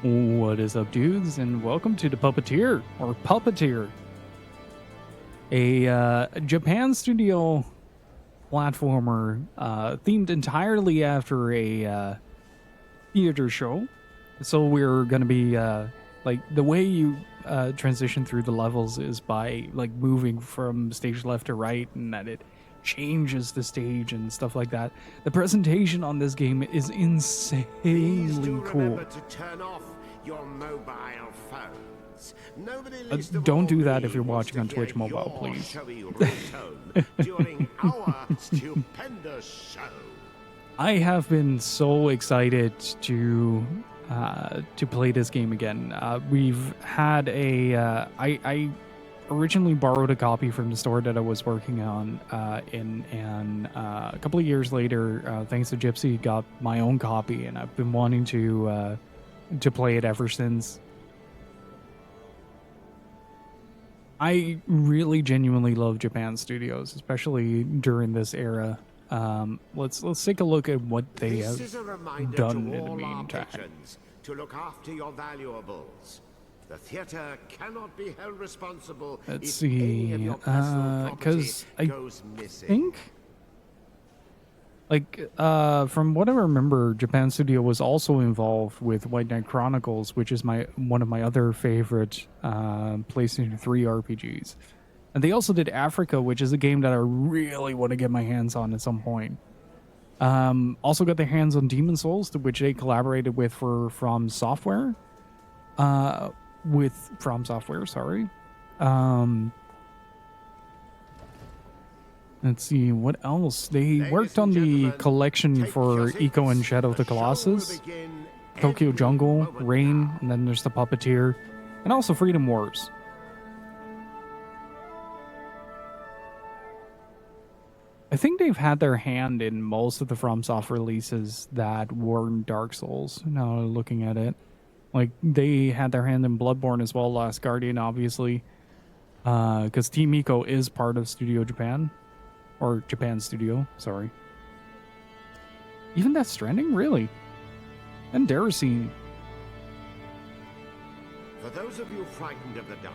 What is up, dudes, and welcome to the Puppeteer, or Puppeteer, a Japan studio platformer themed entirely after a theater show. So we're gonna be like the way you transition through the levels is by like moving from stage left to right, and that it changes the stage and stuff like that. The presentation on this game is insanely cool. Remember to turn off your mobile phones. Nobody Don't do that if you're watching on Twitch mobile, please. Showy ringtone during our stupendous show. I have been so excited to play this game again. We've had I originally borrowed a copy from the store that I was working on, and a couple of years later, thanks to Gypsy, got my own copy, and I've been wanting to play it ever since. I really genuinely love Japan studios, especially during this era. Let's take a look at what they have done in the meantime. To look after your valuables. The theater cannot be held responsible. Let's see, because I think, like, from what I remember, Japan Studio was also involved with White Knight Chronicles, which is one of my other favorite PlayStation 3 RPGs. And they also did Africa, which is a game that I really want to get my hands on at some point. Also got their hands on Demon Souls, which they collaborated with From Software. Sorry. Let's see, what else? They worked on the collection for Eco and Shadow of the Colossus, Tokyo Jungle, Rain, and then there's the Puppeteer, and also Freedom Wars. I think they've had their hand in most of the FromSoft releases that weren't Dark Souls, now looking at it. Like, they had their hand in Bloodborne as well, Last Guardian, obviously. Because Team Eco is part of Studio Japan. Or Japan Studio, sorry. Even Death Stranding? Really? And Deracine. For those of you frightened of the dark,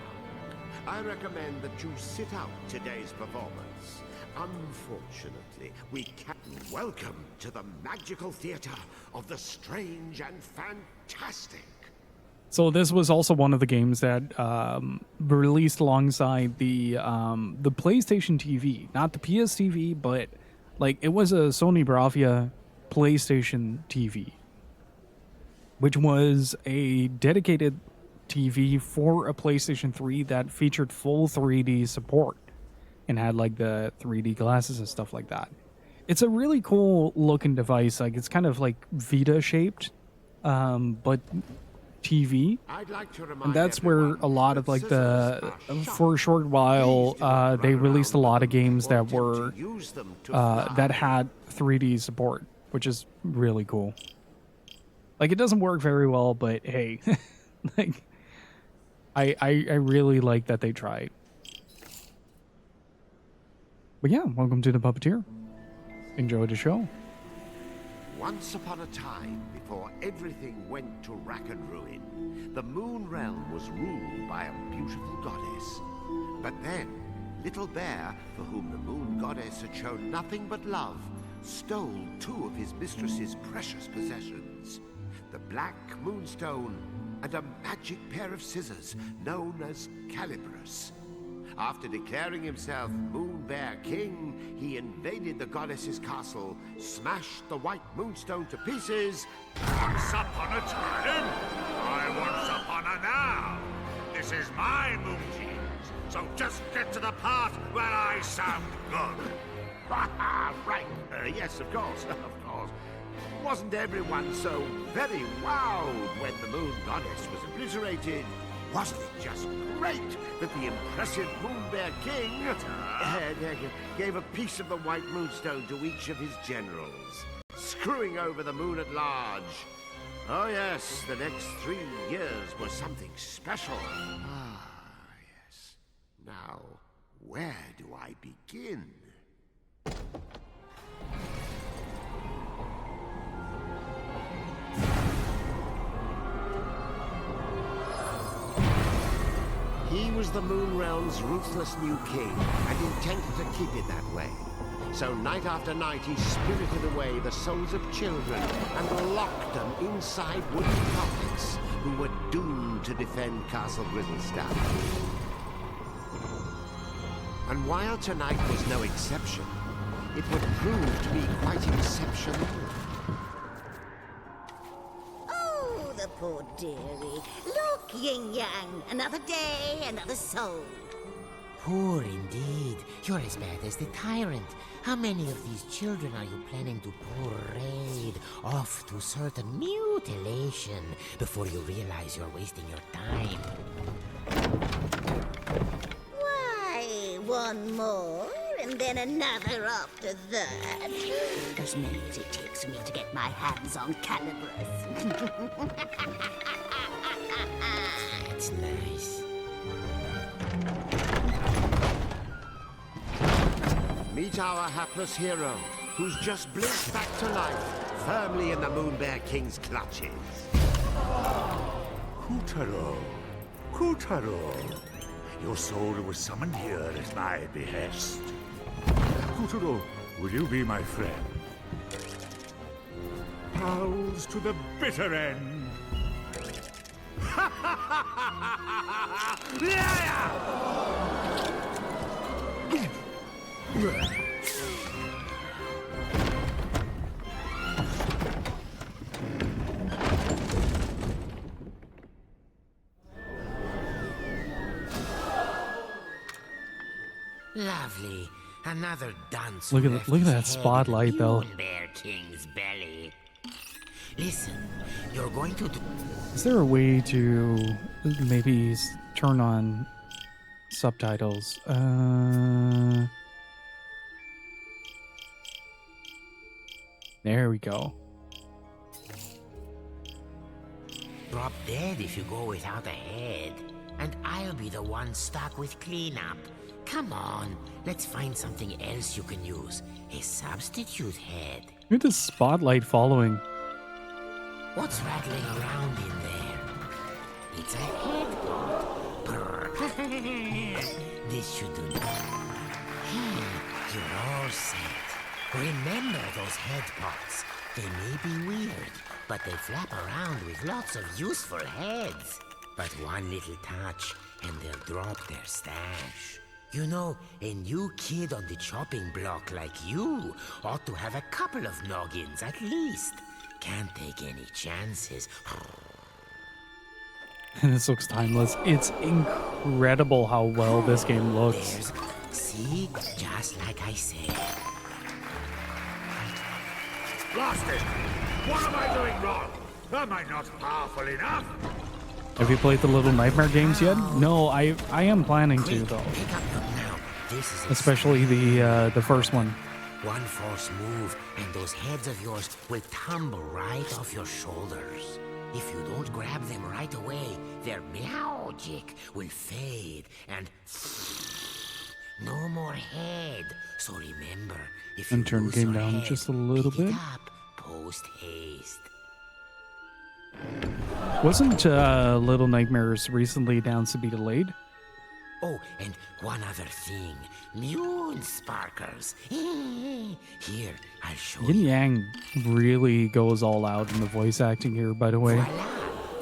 I recommend that you sit out today's performance. Unfortunately, we can't. Welcome to the magical theater of the strange and fantastic. So this was also one of the games that released alongside the PlayStation TV, not the PS TV, but like it was a Sony Bravia PlayStation TV, which was a dedicated TV for a PlayStation 3 that featured full 3D support and had like the 3D glasses and stuff like that. It's a really cool looking device. Like it's kind of like Vita shaped, but TV, and that's where a lot of like for a short while they released a lot of games that were that had 3D support, which is really cool. Like it doesn't work very well, but hey, like I really like that they tried. But yeah, welcome to the Puppeteer. Enjoy the show. Once upon a time, before everything went to rack and ruin, the Moon Realm was ruled by a beautiful goddess. But then, Little Bear, for whom the Moon Goddess had shown nothing but love, stole two of his mistress's precious possessions. The Black Moonstone and a magic pair of scissors known as Calibris. After declaring himself Moon Bear King, he invaded the goddess's castle, smashed the White Moonstone to pieces. Once upon a time, I once upon a now. This is my moon teams, so just get to the part where I sound good. Right. Yes, of course, of course. Wasn't everyone so very wowed when the Moon Goddess was obliterated? Wasn't it just great that the impressive Moon Bear King gave a piece of the White Moonstone to each of his generals, screwing over the moon at large? Oh yes, the next 3 years was something special. Ah, yes. Now, where do I begin? He was the Moon Realm's ruthless new king and intended to keep it that way. So night after night he spirited away the souls of children and locked them inside wooden puppets who were doomed to defend Castle Grizzlestone. And while tonight was no exception, it would prove to be quite exceptional. Oh, the poor dearie. Look, Yin Yang, another day, another soul. Poor indeed. You're as bad as the tyrant. How many of these children are you planning to parade off to certain mutilation before you realize you're wasting your time? Why, one more, and then another after that. As many as it takes me to get my hands on Calibers. That's nice. Meet our hapless hero, who's just blinked back to life, firmly in the Moonbear King's clutches. Kotaro. Kotaro. Your soul was summoned here at my behest. Kotaro, will you be my friend? Pals to the bitter end. Lovely. Another dunce. Look who at left look at his that head spotlight, in the though. Moonbear King's belly. Listen, you're going to do... Is there a way to maybe turn on subtitles? There we go. Drop dead if you go without a head. And I'll be the one stuck with cleanup. Come on, let's find something else you can use. A substitute head. Look at this spotlight following. What's rattling around in there? It's a head pot. Purr. This should do. You're all set. Remember those head pots. They may be weird, but they flap around with lots of useful heads. But one little touch, and they'll drop their stash. You know, a new kid on the chopping block like you ought to have a couple of noggins at least. Can't take any chances. And this looks timeless. It's incredible how well this game looks. See? Just like I said. Lost it! What am I doing wrong? Am I not powerful enough? Have you played the Little Nightmare games yet? No, I am planning to though. Pick up now. This is Especially the first one. one false move, and those heads of yours will tumble right off your shoulders. If you don't grab them right away, their magic will fade, and no more head. So remember, if you And turn lose game your down head, just a little pick it bit. up post haste. Wasn't Little Nightmares recently announced to be delayed? Oh, and one other thing. Moon sparkles. Here, I'll show Yin you. Yang really goes all out in the voice acting here, by the way. Voila!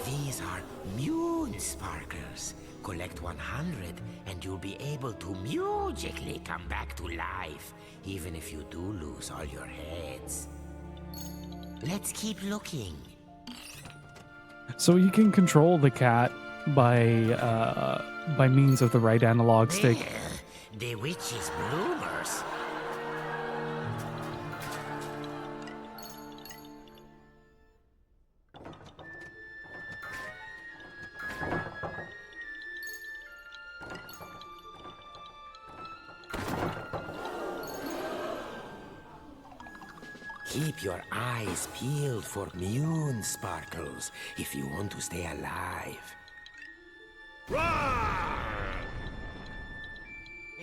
These are moon sparkles. Collect 100 and you'll be able to magically come back to life, even if you do lose all your heads. Let's keep looking. So you can control the cat by means of the right analog stick. The witch's bloomers. Keep your eyes peeled for moon sparkles if you want to stay alive. Roar!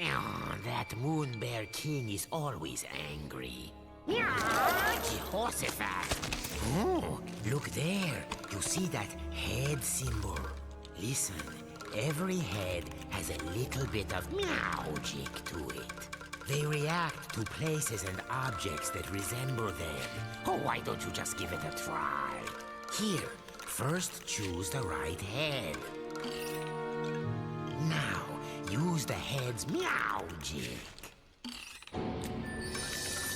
Oh, that Moon Bear King is always angry. Jehoshaphat! Oh, look there. You see that head symbol? Listen, Every head has a little bit of magic to it. They react to places and objects that resemble them. Oh, why don't you just give it a try? Here, first choose the right head. Now, use the head's magic.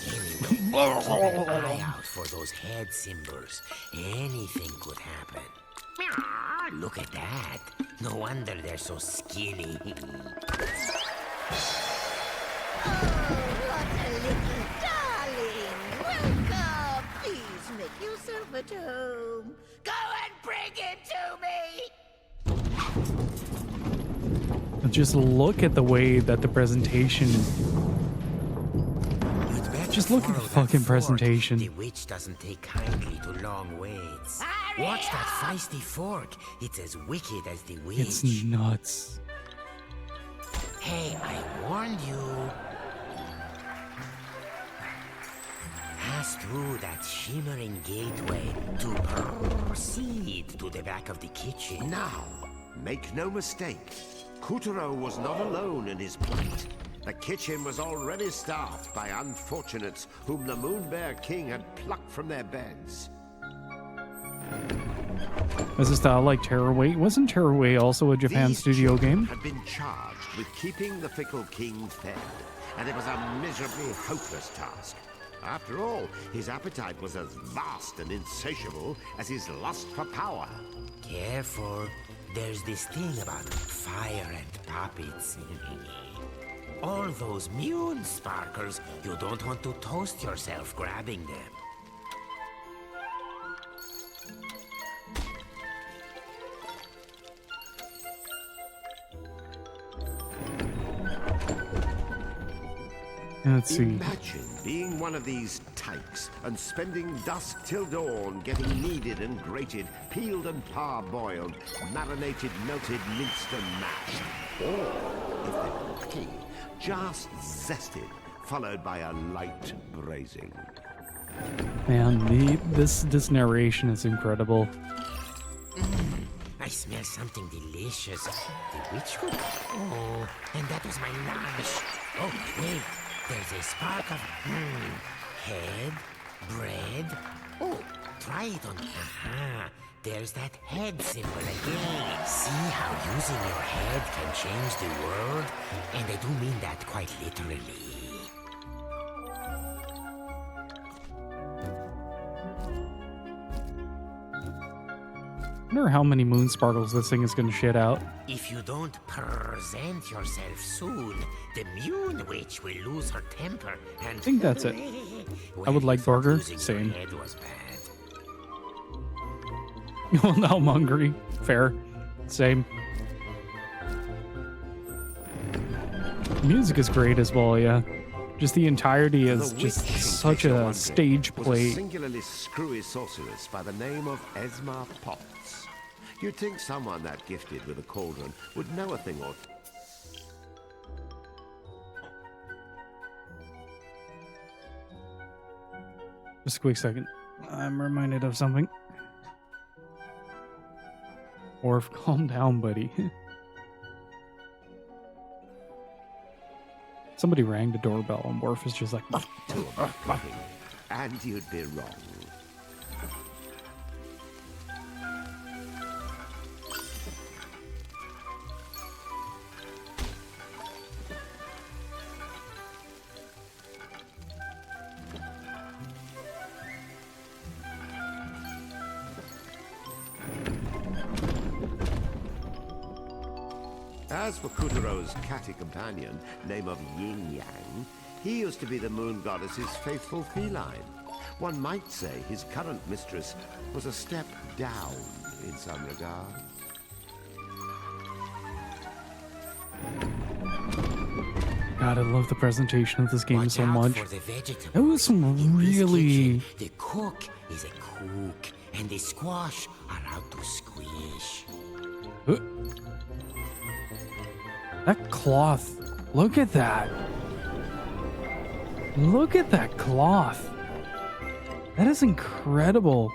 Anyway, keep an eye out for those head symbols. Anything could happen. Look at that. No wonder they're so skinny. What a little darling! Welcome! Please make yourself at home. Go and bring him to me! Just look at the way that the presentation. Just look at the fucking presentation. The witch doesn't take kindly to long waits. Watch that feisty fork. It's as wicked as the witch. It's nuts. Hey, I warned you. Pass through that shimmering gateway to proceed to the back of the kitchen. Now, make no mistake. Kotaro was not alone in his plight. The kitchen was already staffed by unfortunates whom the Moon Bear King had plucked from their beds. Is this style like Tearaway? Wasn't Tearaway also a Japan These studio children game? had been charged with keeping the fickle king fed, and it was a miserably hopeless task. After all, his appetite was as vast and insatiable as his lust for power. Careful. There's this thing about fire and puppets. All those moon sparkles, you don't want to toast yourself grabbing them. Let's see. Imagine being one of these tykes and spending dusk till dawn getting kneaded and grated, peeled and parboiled, marinated, melted, minced and mashed. Or, if they're lucky, just zested, followed by a light braising. Man, this narration is incredible. I smell something delicious. The witch would... Oh, and that was my lunch. Oh, wait. There's a spark of... head, bread. Oh, try it on... Aha. There's that head symbol again. See how using your head can change the world? And I do mean that quite literally. I wonder how many moon sparkles this thing is going to shit out. If you don't present yourself soon, the Moon Witch will lose her temper and... I think that's it. Well, I would like thought burger. using your Same. head was bad. Well, now I'm hungry. Fair. Same. Music is great as well, yeah. Just the entirety is The just witch, in such case you're a wondering, stage was play. a singularly screwy sorceress by the name of Esma Potts. You'd think someone that gifted with a cauldron would know a thing or two. Just a quick second. I'm reminded of something. Orf, calm down, buddy. Somebody rang the doorbell and Worf is just like... And you'd be wrong. As for Kotaro's catty companion, name of Yin Yang, he used to be the moon goddess's faithful feline. One might say his current mistress was a step down in some regard. God, I love the presentation of this game Watch so out much. for the vegetables. It was some In this really... kitchen, the cook is a cook, and the squash are out to squish. That cloth. Look at that. Look at that cloth. That is incredible.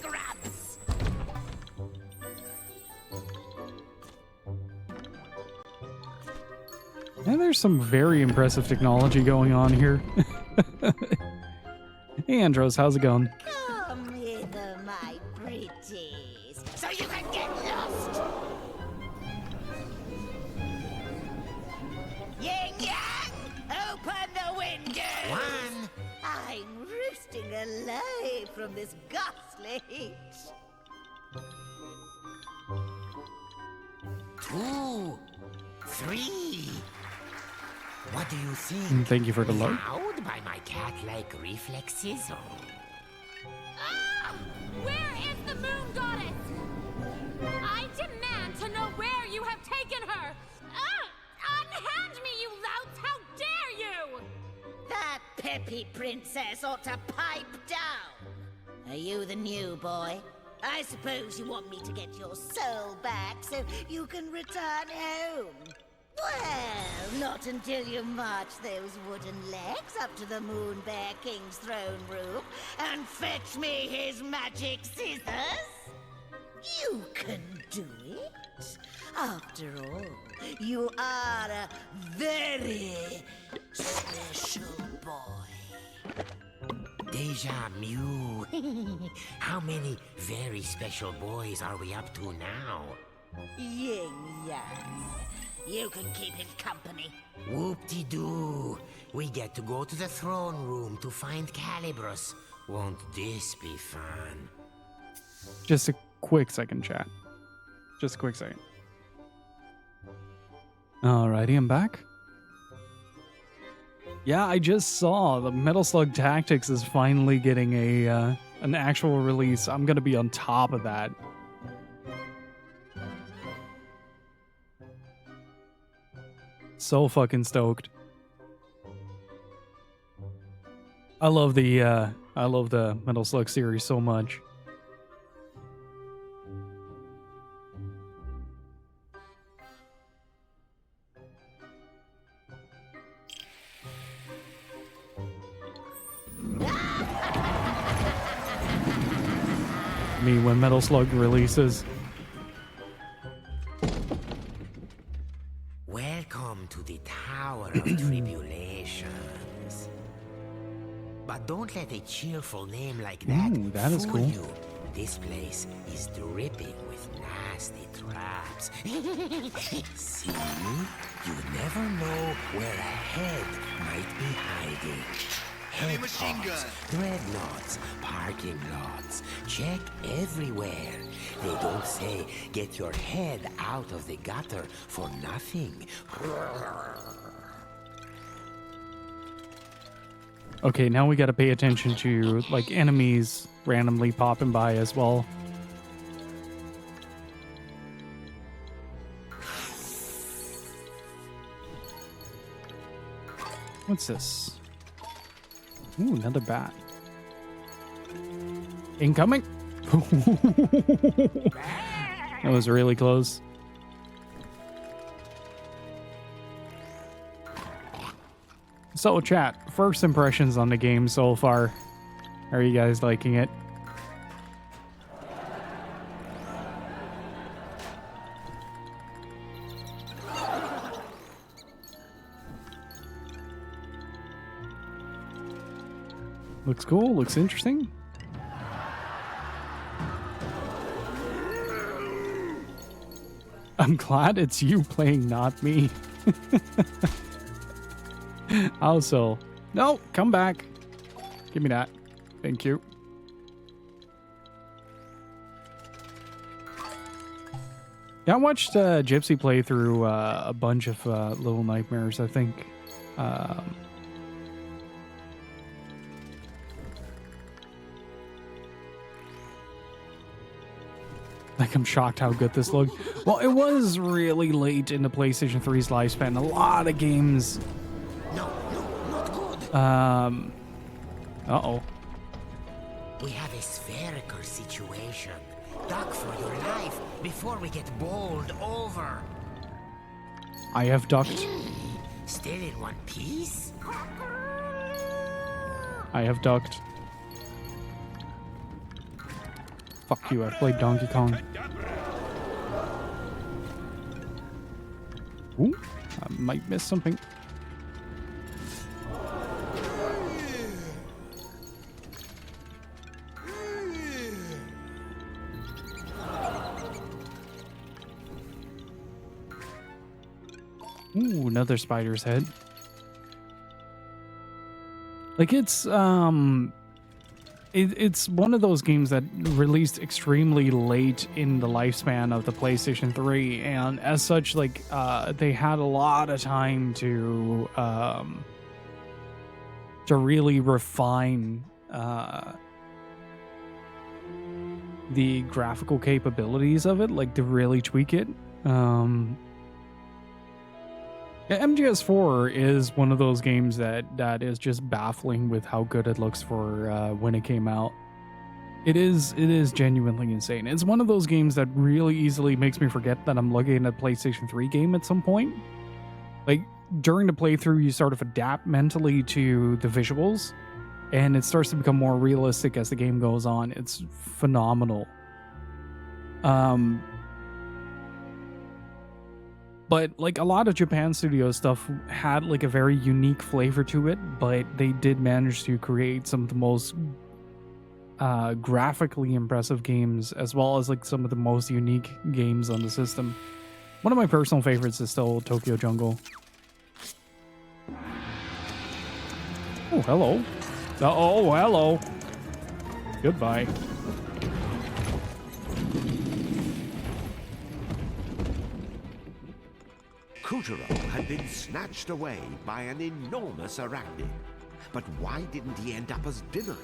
grubs. Yeah, there's some very impressive technology going on here. Hey, Andros, how's it going? Come hither, my pretties, so you can get lost. Yin Yang, open the window. One, I'm roosting alive from this ghastly heat. 2, 3. What do you think? Thank you for the love. Loud by my cat-like reflexes? Ah! Where is the moon goddess? I demand to know where you have taken her! Ah! Unhand me, you louts! How dare you! That peppy princess ought to pipe down. Are you the new boy? I suppose you want me to get your soul back so you can return home. Well, not until you march those wooden legs up to the Moon Bear King's throne room and fetch me his magic scissors. You can do it. After all, you are a very special boy. Deja Mew. How many very special boys are we up to now? Yin Yang. You can keep him company. Whoop-de-doo. We get to go to the throne room to find Calibrus. Won't this be fun? Just a quick second, chat. Just a quick second. Alrighty, I'm back. Yeah, I just saw the Metal Slug Tactics is finally getting a an actual release. I'm gonna be on top of that. So fucking stoked. I love the Metal Slug series so much. Me when Metal Slug releases. Welcome to the Tower of Tribulations. But don't let a cheerful name like that, Ooh, that is fool cool. you. This place is dripping with nasty traps. See? You never know where a head might be hiding. Head pods, dreadnoughts, parking lots. Check everywhere. They don't say get your head out of the gutter for nothing. Okay, now we gotta pay attention to, like, enemies randomly popping by as well. What's this? Ooh, another bat. Incoming! That was really close. So, chat, first impressions on the game so far. Are you guys liking it? Looks cool, looks interesting. I'm glad it's you playing, not me. Also, no, come back. Give me that. Thank you. Yeah, I watched Gypsy play through a bunch of Little Nightmares, I think. Like, I'm shocked how good this looked. Well, it was really late in the PlayStation 3's lifespan. A lot of games. No, not good. Uh-oh. We have a spherical situation. Duck for your life before we get bowled over. I have ducked. Still in one piece? I have ducked. Fuck you, I played Donkey Kong. Ooh, I might miss something. Ooh, another spider's head. Like it's one of those games that released extremely late in the lifespan of the PlayStation 3, and as such, like they had a lot of time to really refine the graphical capabilities of it, like to really tweak it. Yeah, MGS4 is one of those games that is just baffling with how good it looks for when it came out. It is genuinely insane. It's one of those games that really easily makes me forget that I'm looking at a PlayStation 3 game at some point. Like, during the playthrough, you sort of adapt mentally to the visuals, and it starts to become more realistic as the game goes on. It's phenomenal. But like a lot of Japan Studio stuff had like a very unique flavor to it, but they did manage to create some of the most graphically impressive games, as well as like some of the most unique games on the system. One of my personal favorites is still Tokyo Jungle. Oh, hello. Oh, hello. Goodbye. Kotaro had been snatched away by an enormous arachnid. But why didn't he end up as dinner?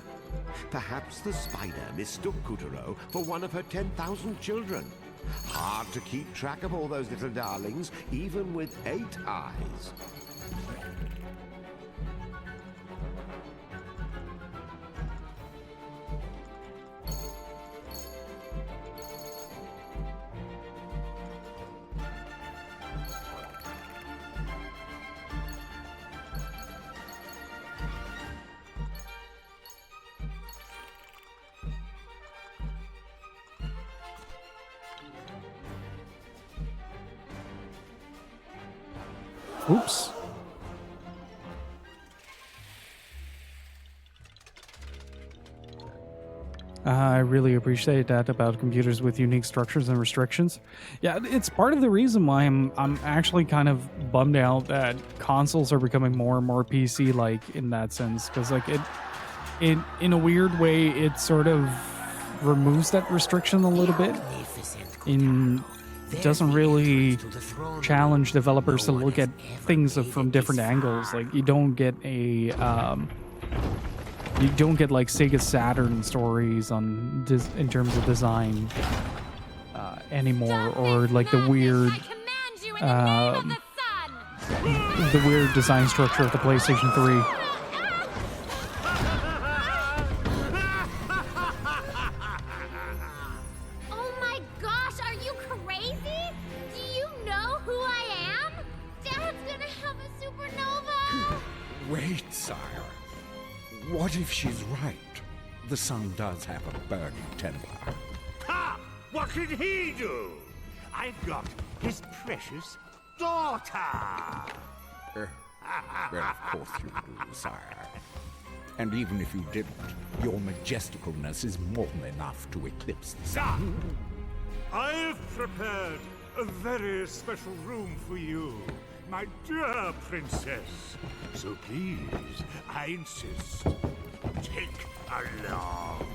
Perhaps the spider mistook Kotaro for one of her 10,000 children. Hard to keep track of all those little darlings, even with 8 eyes. Oops. I really appreciate that about computers with unique structures and restrictions. Yeah, it's part of the reason why I'm actually kind of bummed out that consoles are becoming more and more PC-like in that sense, because like it in a weird way it sort of removes that restriction a little bit. It doesn't really challenge developers to look at things from different angles. Like you don't get like Sega Saturn stories on in terms of design anymore, or like the weird design structure of the PlayStation 3. Wait, sire. What if she's right? The sun does have a burning temper. Ha! What can he do? I've got his precious daughter. Well, of course you do, sire. And even if you didn't, your majesticalness is more than enough to eclipse the sun. I've prepared a very special room for you, my dear princess. So please, I insist, take a long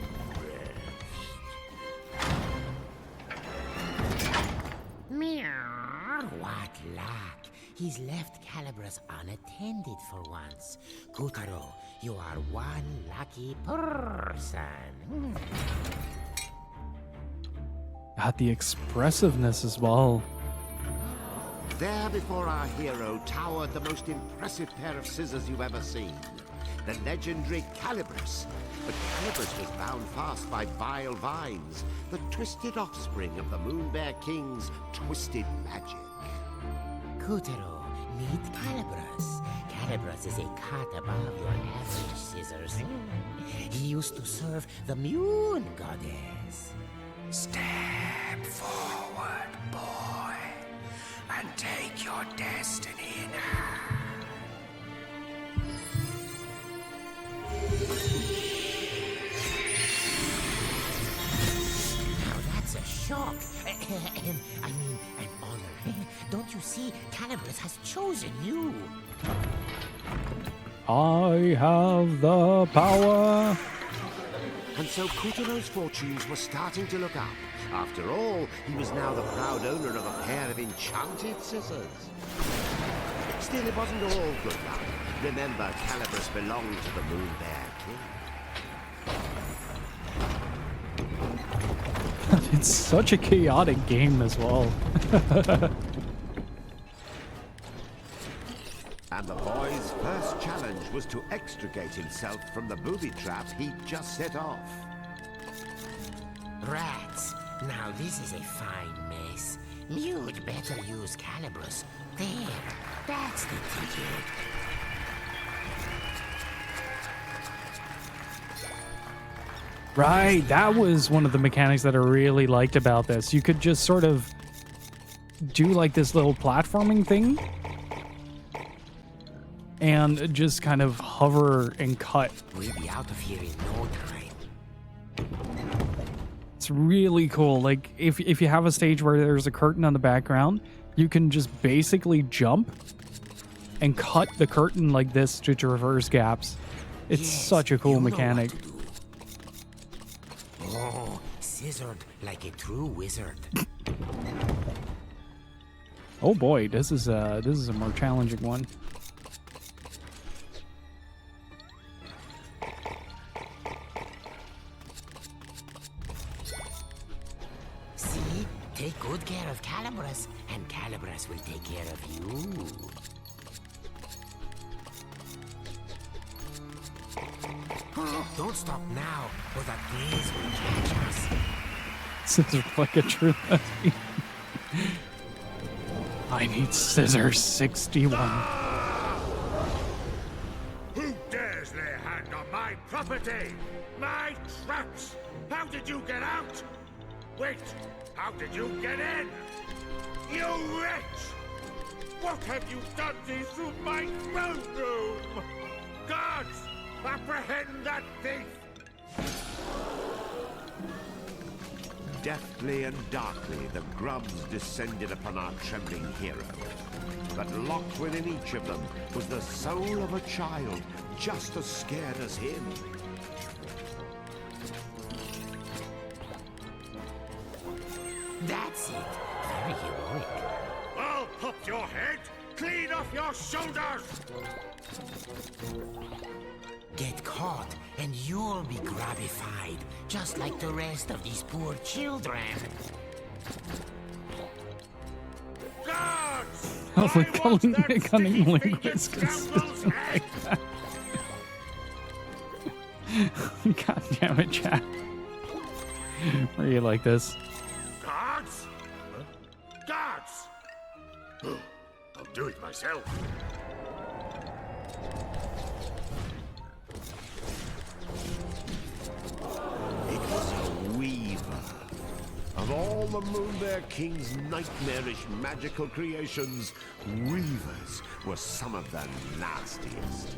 rest. Meow. What luck. He's left Calibras unattended for once. Kotaro, you are one lucky person. Got the expressiveness as well. There before our hero towered the most impressive pair of scissors you've ever seen. The legendary Calibras. But Calibras was bound fast by vile vines, the twisted offspring of the Moon Bear King's twisted magic. Kotaro, meet Calibras. Calibras is a cut above your average scissors. He used to serve the Moon Goddess. Step forward, boy, and take your destiny in hand. Now that's a shock. I mean, an honor. Don't you see? Calibus has chosen you. I have the power. And so Kotaro's fortunes were starting to look up. After all, he was now the proud owner of a pair of enchanted scissors. Still, it wasn't all good luck. Remember, Calibus belonged to the Moon Bear King. It's such a chaotic game as well. And the boy's first challenge was to extricate himself from the booby trap he'd just set off. Rats. Now this is a fine mess. You'd better use Calibus. There. That's the ticket. Right, that was one of the mechanics that I really liked about this. You could just sort of do like this little platforming thing and just kind of hover and cut. We'll be out of here in no time. It's really cool. Like if you have a stage where there's a curtain on the background, you can just basically jump and cut the curtain like this to traverse gaps. It's Yes, such a cool you know what mechanic. to do. Oh, scissored like a true wizard. Oh boy, this is a more challenging one. See? Take good care of Calibus, and Calibus will take care of you. Don't stop now, or that breeze will catch us. Scissors like a true lesbian. I need scissors 61. Who dares lay a hand on my property? My traps! How did you get out? Wait, how did you get in? You wretch! What have you done to my throne room? Guards, apprehend that thief! Deftly and darkly, the grubs descended upon our trembling hero. But locked within each of them was the soul of a child, just as scared as him. That's it. Very heroic. I'll pop your head clean off your shoulders! Get caught, and you'll be grabified, just like the rest of these poor children. Guards! Oh, the I want that cunning sticky-fingered linguist scoundrel's head! God damn it, chat. Were you like this? Guards? Guards! I'll do it myself. It was a weaver. Of all the Moonbear King's nightmarish magical creations, weavers were some of the nastiest.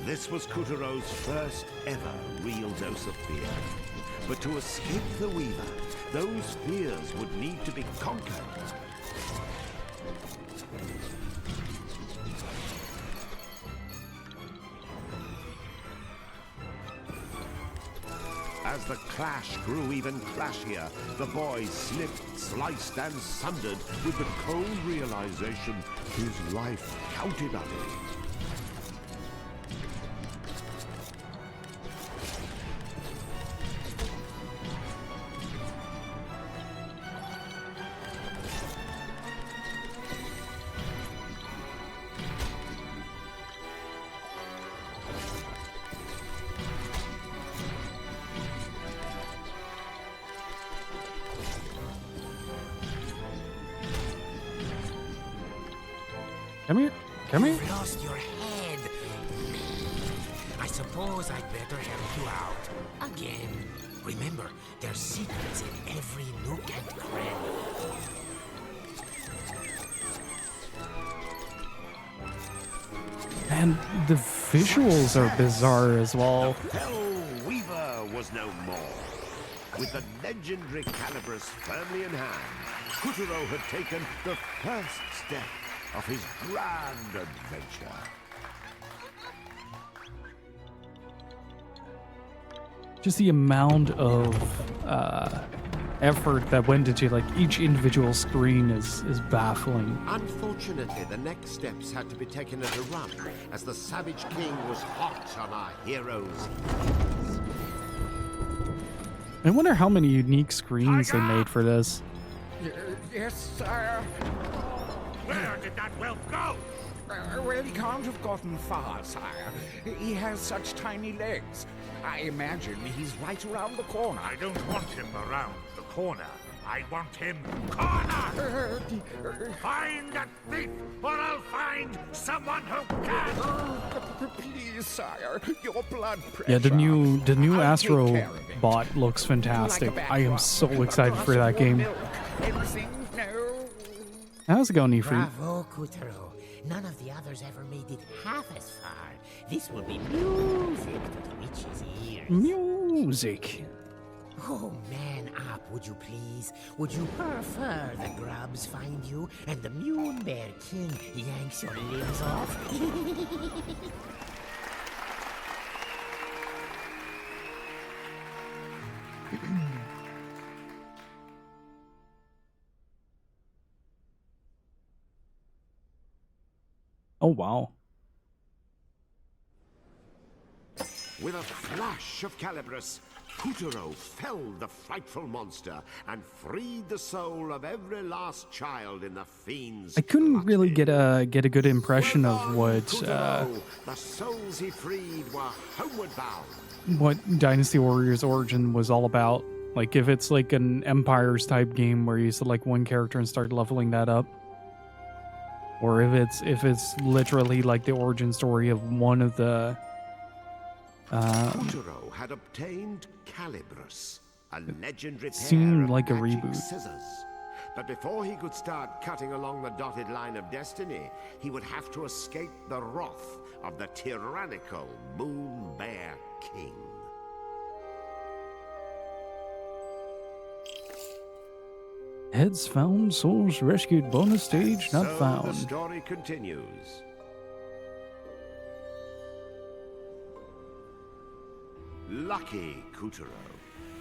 This was Kotaro's first ever real dose of fear. But to escape the weaver, those fears would need to be conquered. As the clash grew even clashier, the boy snipped, sliced, and sundered with the cold realization his life counted on it. Come here. Come here. You've lost your head. I suppose I'd better help you out. Again. Remember, there's secrets in every nook and cranny. And the visuals are bizarre as well. Hell Weaver was no more. With the legendary Calibros firmly in hand, Kotaro had taken the first step of his grand adventure. Just the amount of effort that went into like each individual screen is baffling. Unfortunately, the next steps had to be taken at a run, as the Savage King was hot on our heroes' heels. I wonder how many unique screens they made for this. Yes, sire. Where did that whelp go? Well, he can't have gotten far, sire. He has such tiny legs. I imagine he's right around the corner. I don't want him around the corner. I want him cornered! Find that thief, or I'll find someone who can! Please, sire, your blood pressure. Yeah, the new I'll Astro take care of it. bot looks fantastic. Like a I am backdrop so with a excited glass for of that warm game. milk. Anything? No. How's it going, Nefri? Bravo, Kotaro. None of the others ever made it half as far. This will be music to the witch's ears. Music. Oh, man up, would you please? Would you prefer the grubs find you and the Moon Bear King yanks your limbs off? Oh, wow. With a flash of Calibros, Kotaro felled the frightful monster and freed the soul of every last child in the fiend's I couldn't clutches. really get a good impression of what Kotaro, the souls he freed were homeward bound. what Dynasty Warriors Origin was all about. Like if it's like an Empires type game where you select one character and start leveling that up, or if it's literally like the origin story of one of the. Kotaro had obtained Calibros, a legendary pair seemed of like a magic reboot. scissors. But before he could start cutting along the dotted line of destiny, he would have to escape the wrath of the tyrannical Moon Bear King. Heads found, souls rescued. Bonus stage not So found. the story continues. Lucky Kotaro,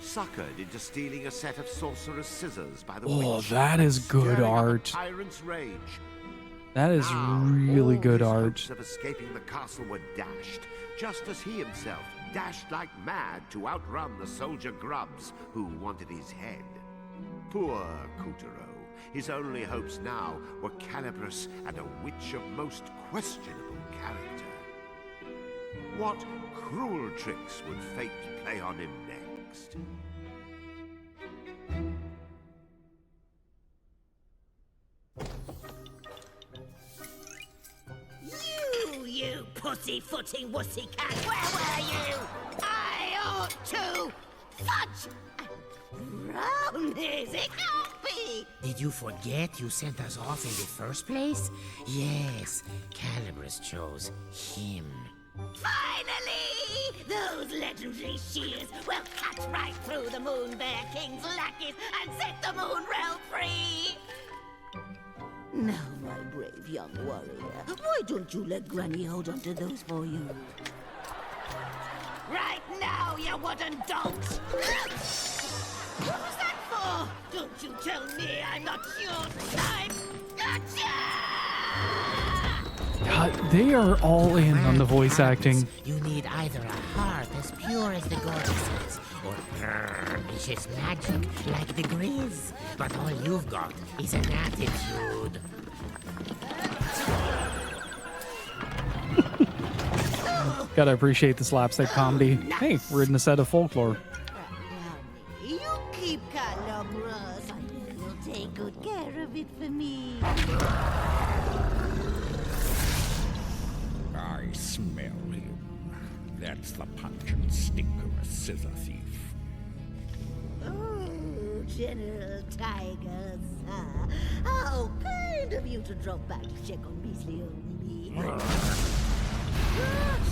suckered into stealing a set of sorcerer's scissors by the Oh, witch that and is good stirring up a art. tyrant's rage. That is Now, really all good his art. hopes of escaping the castle were dashed, just as he himself dashed like mad to outrun the soldier grubs who wanted his head. Poor Kotaro. His only hopes now were Calibros and a witch of most questionable character. What cruel tricks would fate play on him next? You pussy-footing wussy cat! Where were you? I ought to fudge! Brownies, it can't be! Did you forget you sent us off in the first place? Yes, Calibros chose him. Finally! Those legendary shears will cut right through the Moon Bear King's lackeys and set the Moon Realm free! Now, my brave young warrior, why don't you let Granny hold onto those for you? Right now, you wooden donks! Who's that for? Don't you tell me I'm not your type! Gotcha! God, they are all in on the voice acting. You need either a heart as pure as the goddesses, or vicious magic like the Grizz. But all you've got is an attitude. Gotta appreciate the slapstick comedy. Hey, we're in a set of folklore. You keep Calibros. You'll take good care of it for me. I smell him. That's the punch and stink of a scissor thief. General Tiger, sir. How kind of you to drop by to check on measly old me. Gosh,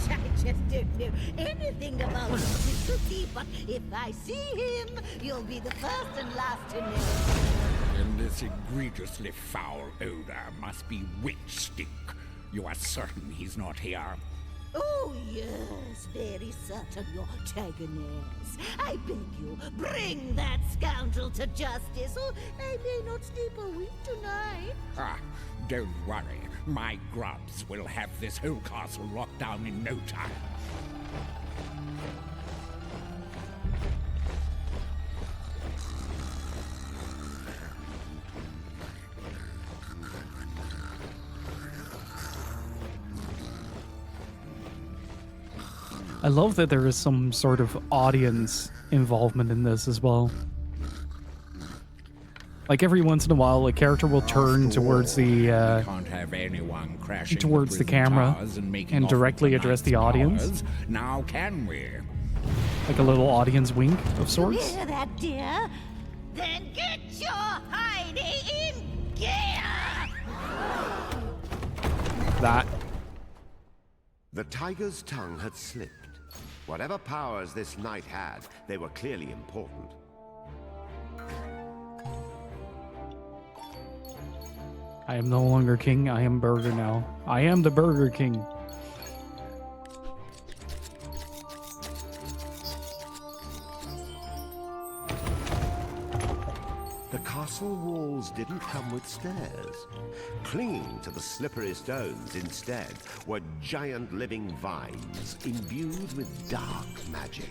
I just don't know anything about secrecy, but if I see him, you'll be the first and last to know. And this egregiously foul odor must be witch stink. You are certain he's not here? Oh, yes, very certain, your Tigeress. I beg you, bring that scoundrel to justice, or I may not sleep a wink tonight. Ah, don't worry. My grubs will have this whole castle locked down in no time. I love that there is some sort of audience involvement in this as well. Like every once in a while, a character will turn towards the Can't have anyone crashing towards the camera and directly address the audience. Now can we? Like a little audience wink of sorts. Hear that, dear? Then get your Heidi in gear! That. The tiger's tongue had slipped. Whatever powers this knight had, they were clearly important. I am no longer king, I am burger now. I am the Burger King. The castle walls didn't come with stairs. Clinging to the slippery stones instead were giant living vines imbued with dark magic.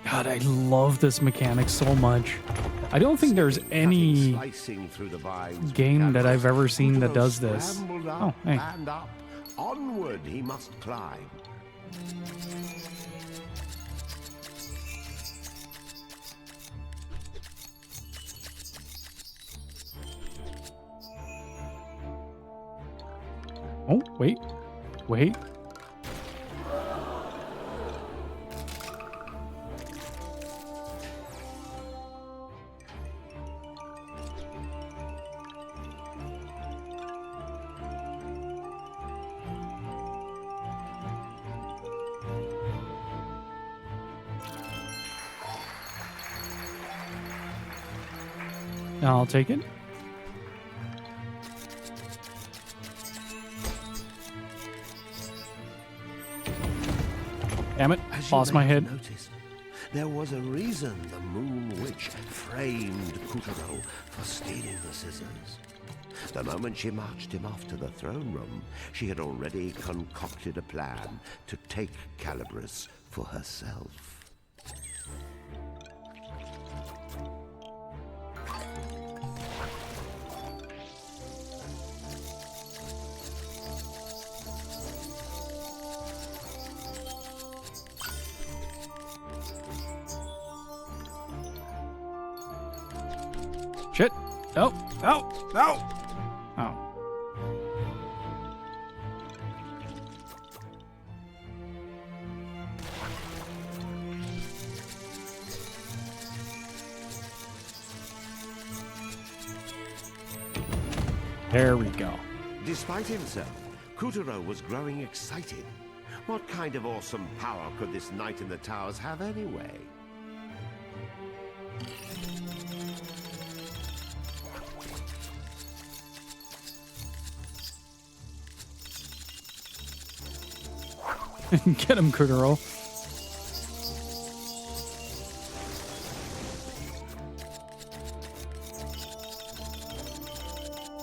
God, I love this mechanic so much. I don't think there's any Slicing through the vines game that I've ever seen that does this. Scrambled up Oh, hey. and up. Onward he must climb. Oh, wait. Wait. I'll take it. Damn it, As you lost may my have head. noticed, there was a reason the Moon Witch framed Kotaro for stealing the scissors. The moment she marched him off to the throne room, she had already concocted a plan to take Calibris for herself. Shit. No, no, no. Oh. There we go. Despite himself, Kotaro was growing excited. What kind of awesome power could this knight in the towers have anyway? Get him, Kotaro.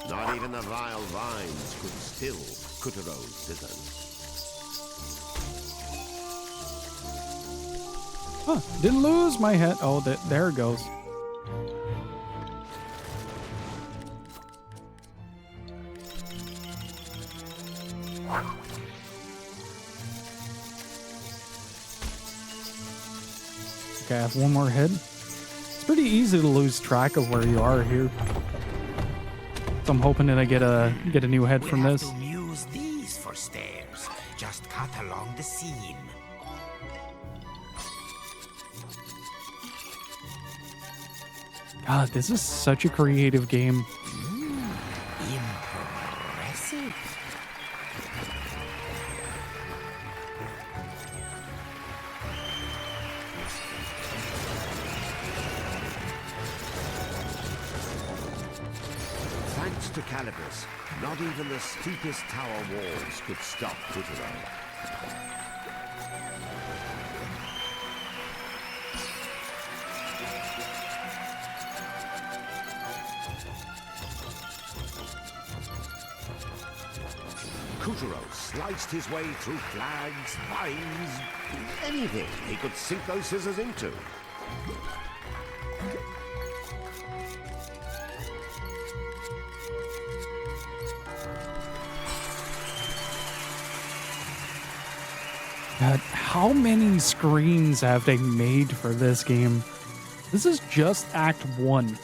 Not even the vile vines could still Kotaro's scissors. Huh, didn't lose my head. Oh, there it goes. Okay, I have one more head. It's pretty easy to lose track of where you are here. So I'm hoping that I get a new head from We'll this. have to use these for stairs. Just cut along the seam. God, this is such a creative game. Impressive. Thanks to Calibus, not even the steepest tower walls could stop Kotaro. Kotaro sliced his way through flags, vines, anything he could sink those scissors into. God, how many screens have they made for this game? This is just Act 1.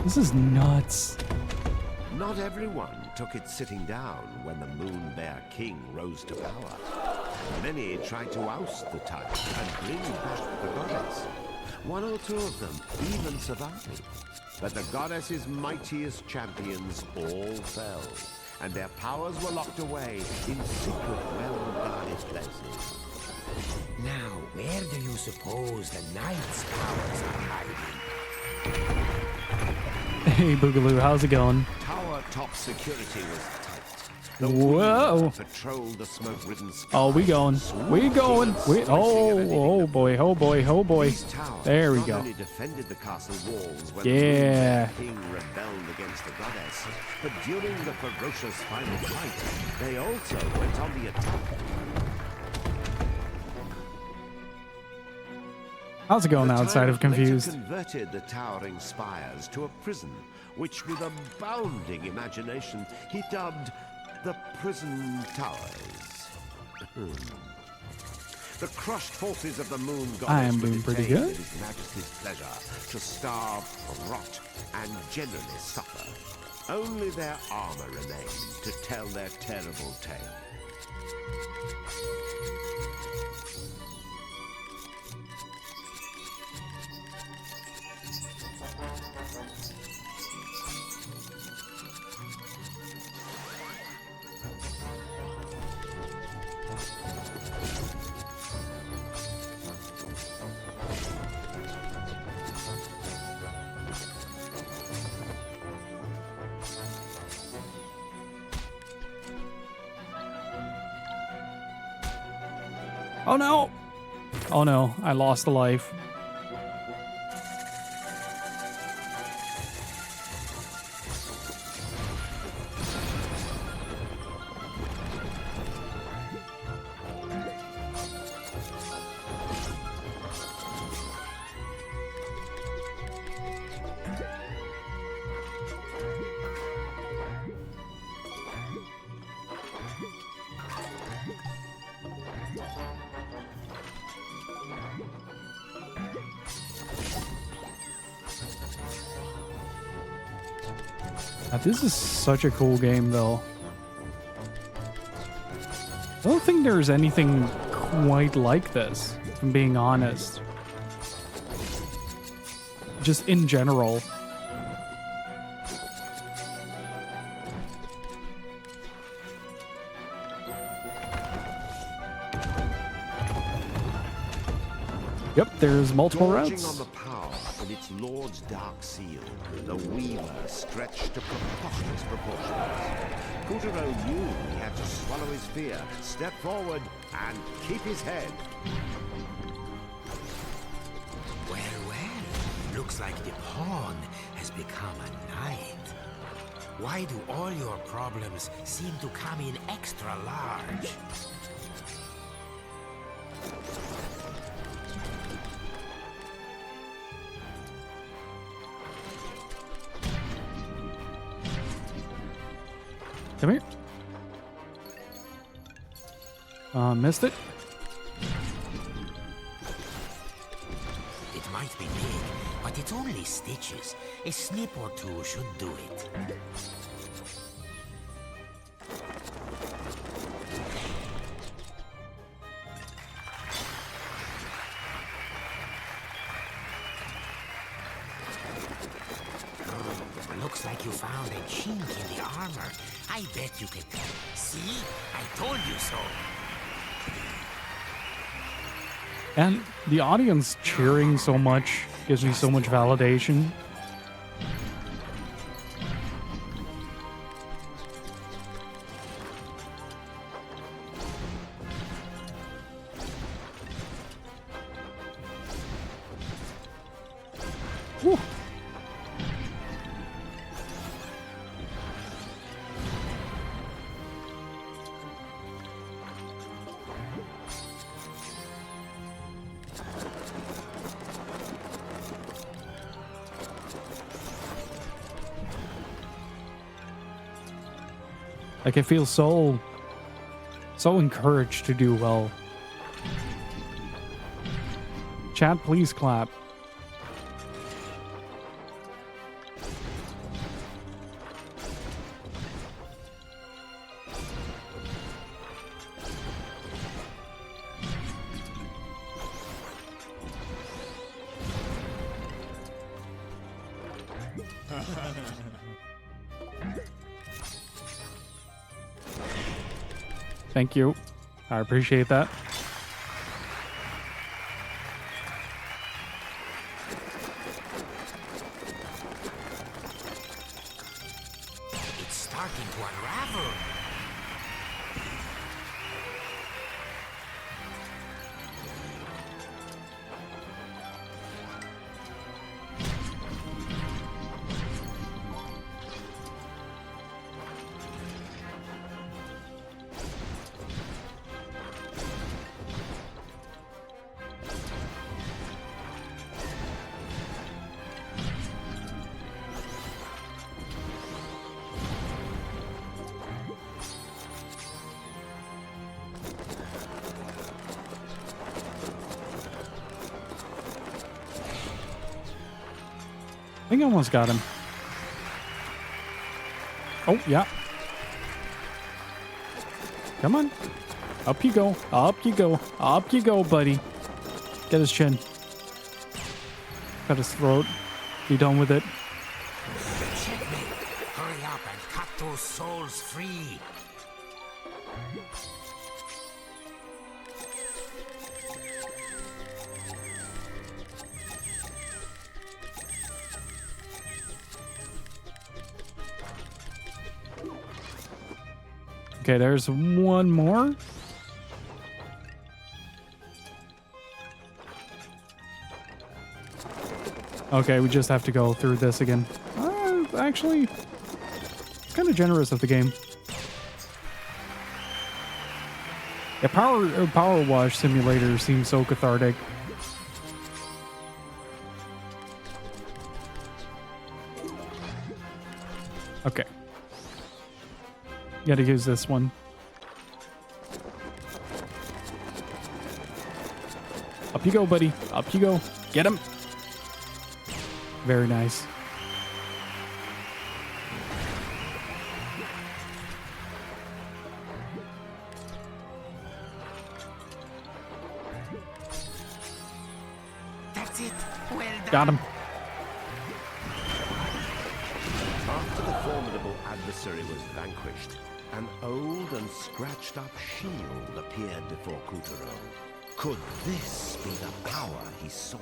This is nuts. Not everyone took it sitting down when the Moon Bear King rose to power. Many tried to oust the tyrant and bring back the goddess. One or two of them even survived. But the goddess's mightiest champions all fell, and their powers were locked away in secret, well-guarded places. Now, where do you suppose the knight's powers are hiding? Hey, Boogaloo, how's it going? Tower top security was tight. The Whoa. Wing patrolled the smoke-ridden skies. Oh, we going. We going. Oh boy, oh boy, oh boy. These towers There we not go. only defended the castle walls when Yeah. the King rebelled against the goddess, but during the ferocious final fight, they also went on the attack. How's it going The outside of tyrant later confused? converted the towering spires to a prison, which with abounding imagination he dubbed the Prison Towers. The crushed forces of the Moon Goddess I am were doing pretty detained good. at His Majesty's pleasure to starve, rot, and generally suffer. Only their armor remained to tell their terrible tale. Oh no! Oh no, I lost a life. This is such a cool game, though. I don't think there's anything quite like this, if I'm being honest. Just in general. Yep, there's multiple Gorging routes. on the power of its Lord's dark seal, the Weaver stretched to preposterous proportions. Kotaro knew he had to swallow his fear, step forward, and keep his head. Well, looks like the pawn has become a knight. Why do all your problems seem to come in extra large? Come here. Missed it. It might be big, but it's only stitches. A snip or two should do it. Looks like you found a chink in the armor. I bet you can... See? I told you so. And the audience cheering so much gives me so much validation. Whew. Like, I feel so encouraged to do well. Chat, please clap. Thank you. I appreciate that. It's starting to unravel. I think I almost got him. Oh, yeah. Come on. Up you go. Up you go. Up you go, buddy. Get his chin. Cut his throat. Be done with it. Checkmate. Hurry up and cut those souls free. Okay, there's one more. Okay, we just have to go through this again. Actually, kind of generous of the game. Yeah, Power Wash Simulator seems so cathartic. Okay. Gotta use this one. Up you go, buddy. Up you go. Get him. Very nice. That's it. Well done. Got him. After the formidable adversary was vanquished, an old and scratched up shield appeared before Kotaro. Could this be the power he sought?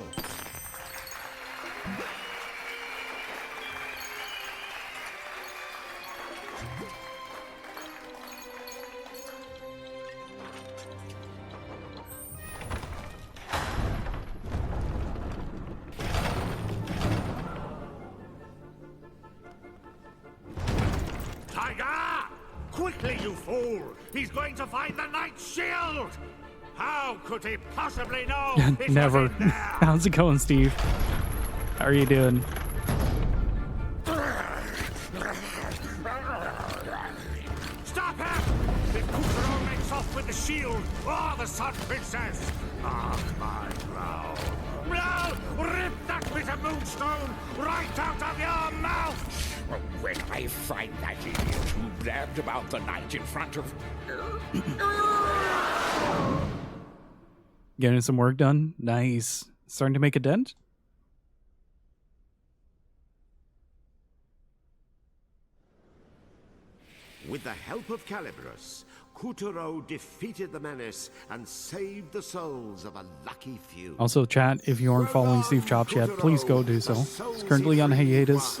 Tiger! Quickly, you fool! He's going to find the Knight's shield! How could he possibly know? it was Never. in there? How's it going, Steve? How are you doing? Stop him! If Kotaro makes off with the shield or the Sun Princess, mark my brow. No! Rip stone right out of your mouth! When I find that idiot who blabbed about the night in front of... Getting some work done. Nice. Starting to make a dent? With the help of Calibros, Kotaro defeated the menace and saved the souls of a lucky few. Also, chat, if you aren't following Steve Chops yet, please go do so. It's currently on hiatus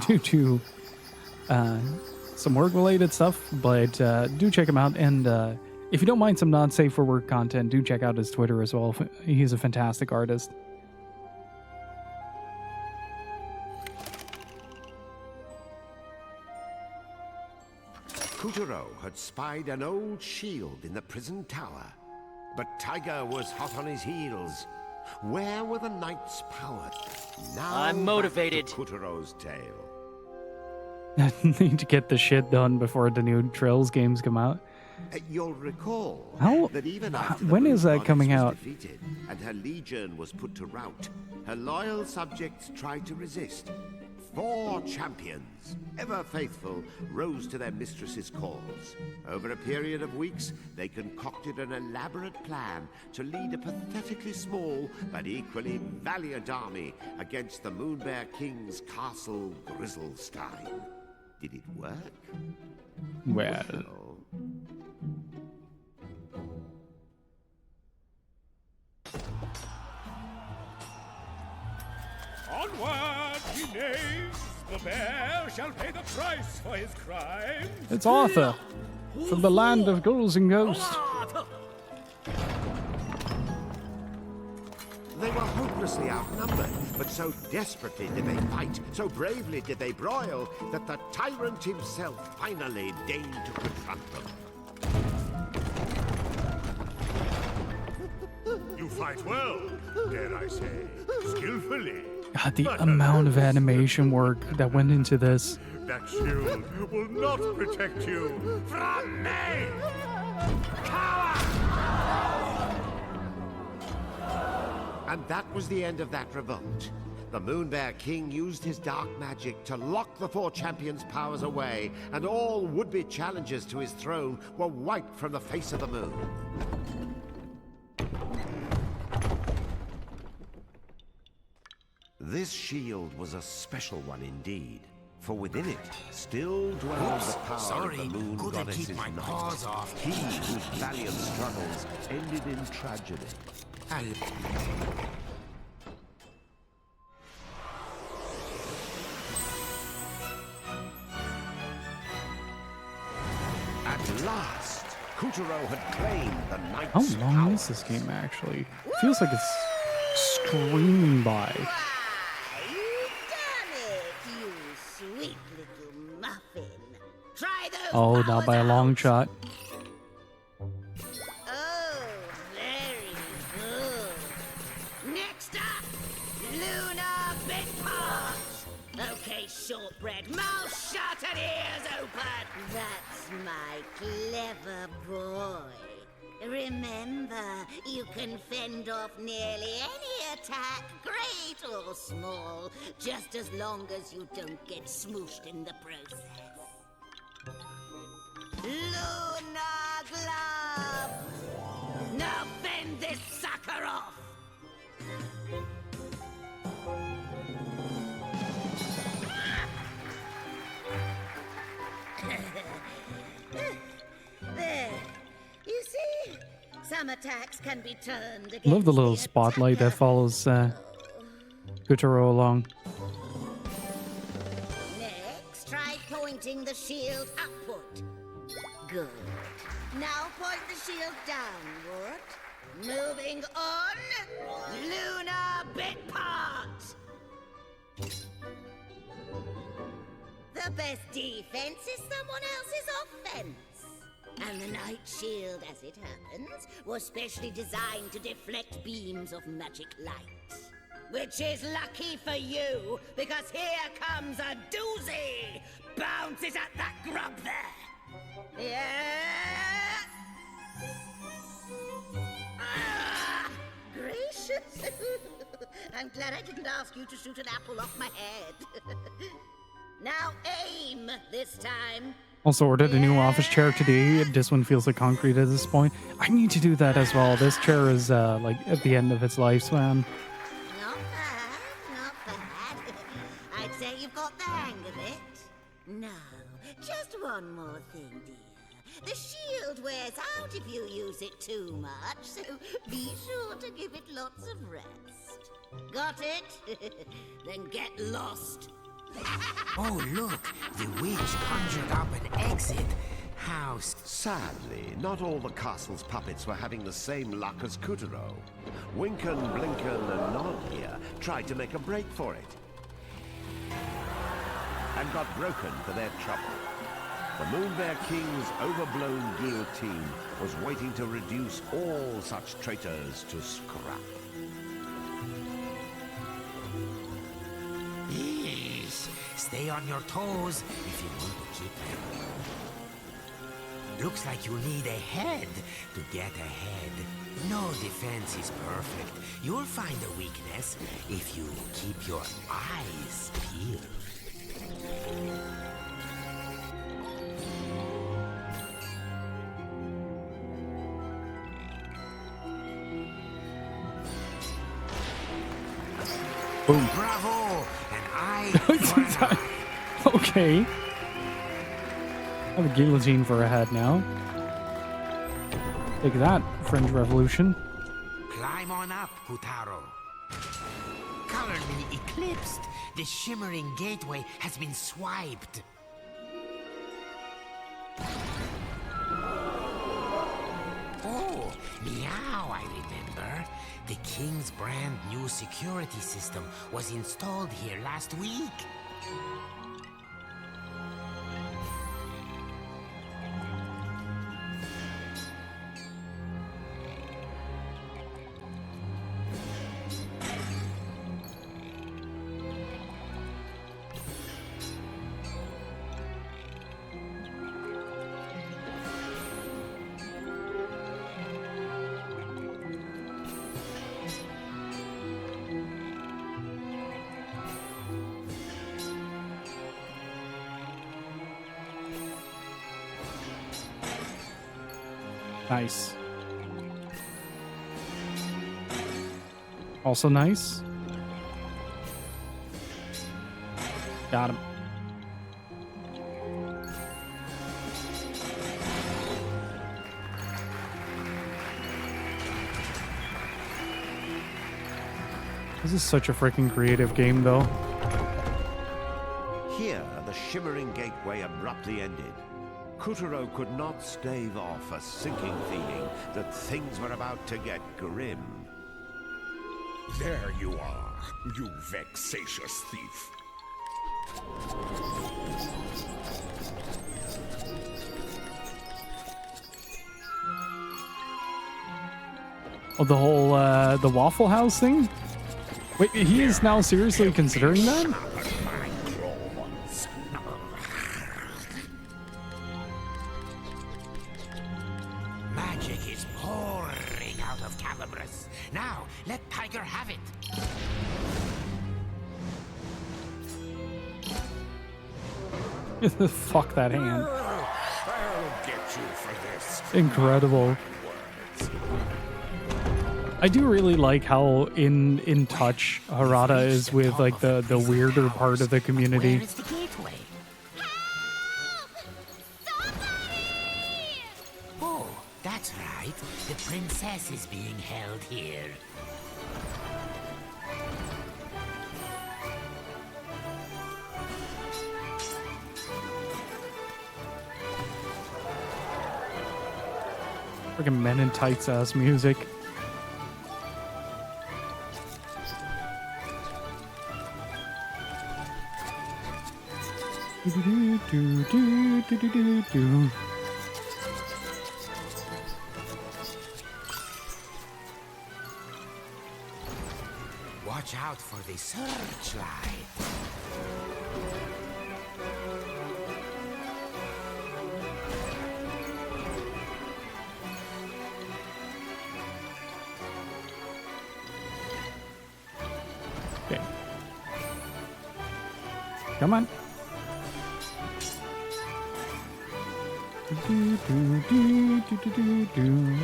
due to some work-related stuff, but do check him out. And if you don't mind some not safe for work content, do check out his Twitter as well. He's a fantastic artist. Kotaro had spied an old shield in the prison tower, but Tiger was hot on his heels. Where were the knight's power? Now I'm motivated. back to Kotaro's tale. Need to get the shit done before the new Trails games come out. You'll recall How- that even after when the is Moon that coming Goddess was out? defeated and her legion was put to rout, her loyal subjects tried to resist. 4 champions, ever faithful, rose to their mistress's calls. Over a period of weeks, they concocted an elaborate plan to lead a pathetically small but equally valiant army against the Moonbear King's castle Grizzlestein. Did it work? Well, Onward, ye knaves! The bear shall pay the price for his crime! it's Arthur from the land of ghouls and ghosts. They were hopelessly outnumbered, but so desperately did they fight, so bravely did they broil, that the tyrant himself finally deigned to confront them. You fight well, dare I say, skillfully. God, the amount of animation work that went into this. That shield will not protect you from me! Coward! And that was the end of that revolt. The Moonbear King used his dark magic to lock the 4 champions' powers away, and all would-be challengers to his throne were wiped from the face of the moon. This shield was a special one indeed, for within it still dwelled the power of the Moon Couldn't Goddess's keep my knight. paws off. He whose valiant struggles ended in tragedy. At last, Kotaro had claimed the knight's How long power. is this game actually? Feels like it's screaming by. You've done it, you sweet little muffin. Try those Oh, not powers by a long out. shot. Oh, very good. Next up, Lunar Bit Parts. Okay, shortbread, mouth shut and ears open. That's my clever boy. Remember, you can fend off nearly any attack, great or small, just as long as you don't get smooshed in the process. Lunar Glove! Now fend this sucker off! There. You see? Some attacks can be turned against Love the little the spotlight that attacker. follows Kotaro along. Next, try pointing the shield upward. Good. Now point the shield downward. Moving on. Lunar Bit Part. The best defense is someone else's offense. And the Night Shield, as it happens, was specially designed to deflect beams of magic light. Which is lucky for you, because here comes a doozy! Bounces at that grub there! Yeah! Ah, gracious! I'm glad I didn't ask you to shoot an apple off my head. Now aim this time. Also ordered a new office chair today. This one feels like concrete at this point. I need to do that as well. This chair is like at the end of its lifespan. Not bad, not bad. I'd say you've got the hang of it. Now, just one more thing, dear. The shield wears out if you use it too much, so be sure to give it lots of rest. Got it? Then get lost. Oh, look! The witch conjured up an exit. How Sadly, not all the castle's puppets were having the same luck as Kotaro. Winken, Blinken, and Nod here tried to make a break for it. And got broken for their trouble. The Moonbear King's overblown guillotine was waiting to reduce all such traitors to scrap. Yes. Stay on your toes if you want to keep them. Looks like you need a head to get ahead. No defense is perfect. You'll find a weakness if you keep your eyes peeled. Boom. Bravo! And I for an eye. Okay. I have a guillotine for a head now. Take that, French Revolution. Climb on up, Kotaro. Colorly eclipsed. The shimmering gateway has been swiped. Oh, meow, I remember. The King's brand new security system was installed here last week. Nice. Also nice. Got him. This is such a freaking creative game, though. Here, the shimmering gateway abruptly ended. Kotaro could not stave off a sinking feeling that things were about to get grim. There you are, you vexatious thief. Oh, the whole, the Waffle House thing? Wait, he is now seriously considering that? Magic is pouring out of Calabras. Now, let Tiger have it. Fuck that hand. I'll get you for this. Incredible. I do really like how in touch Harada is with like the weirder part of the community. Where is the gateway? Oh, that's right. The princess is being held here. Freaking Men in Tights ass music. Do. Watch out for the searchlight. Come on. Do, do, do, do, do, do, do.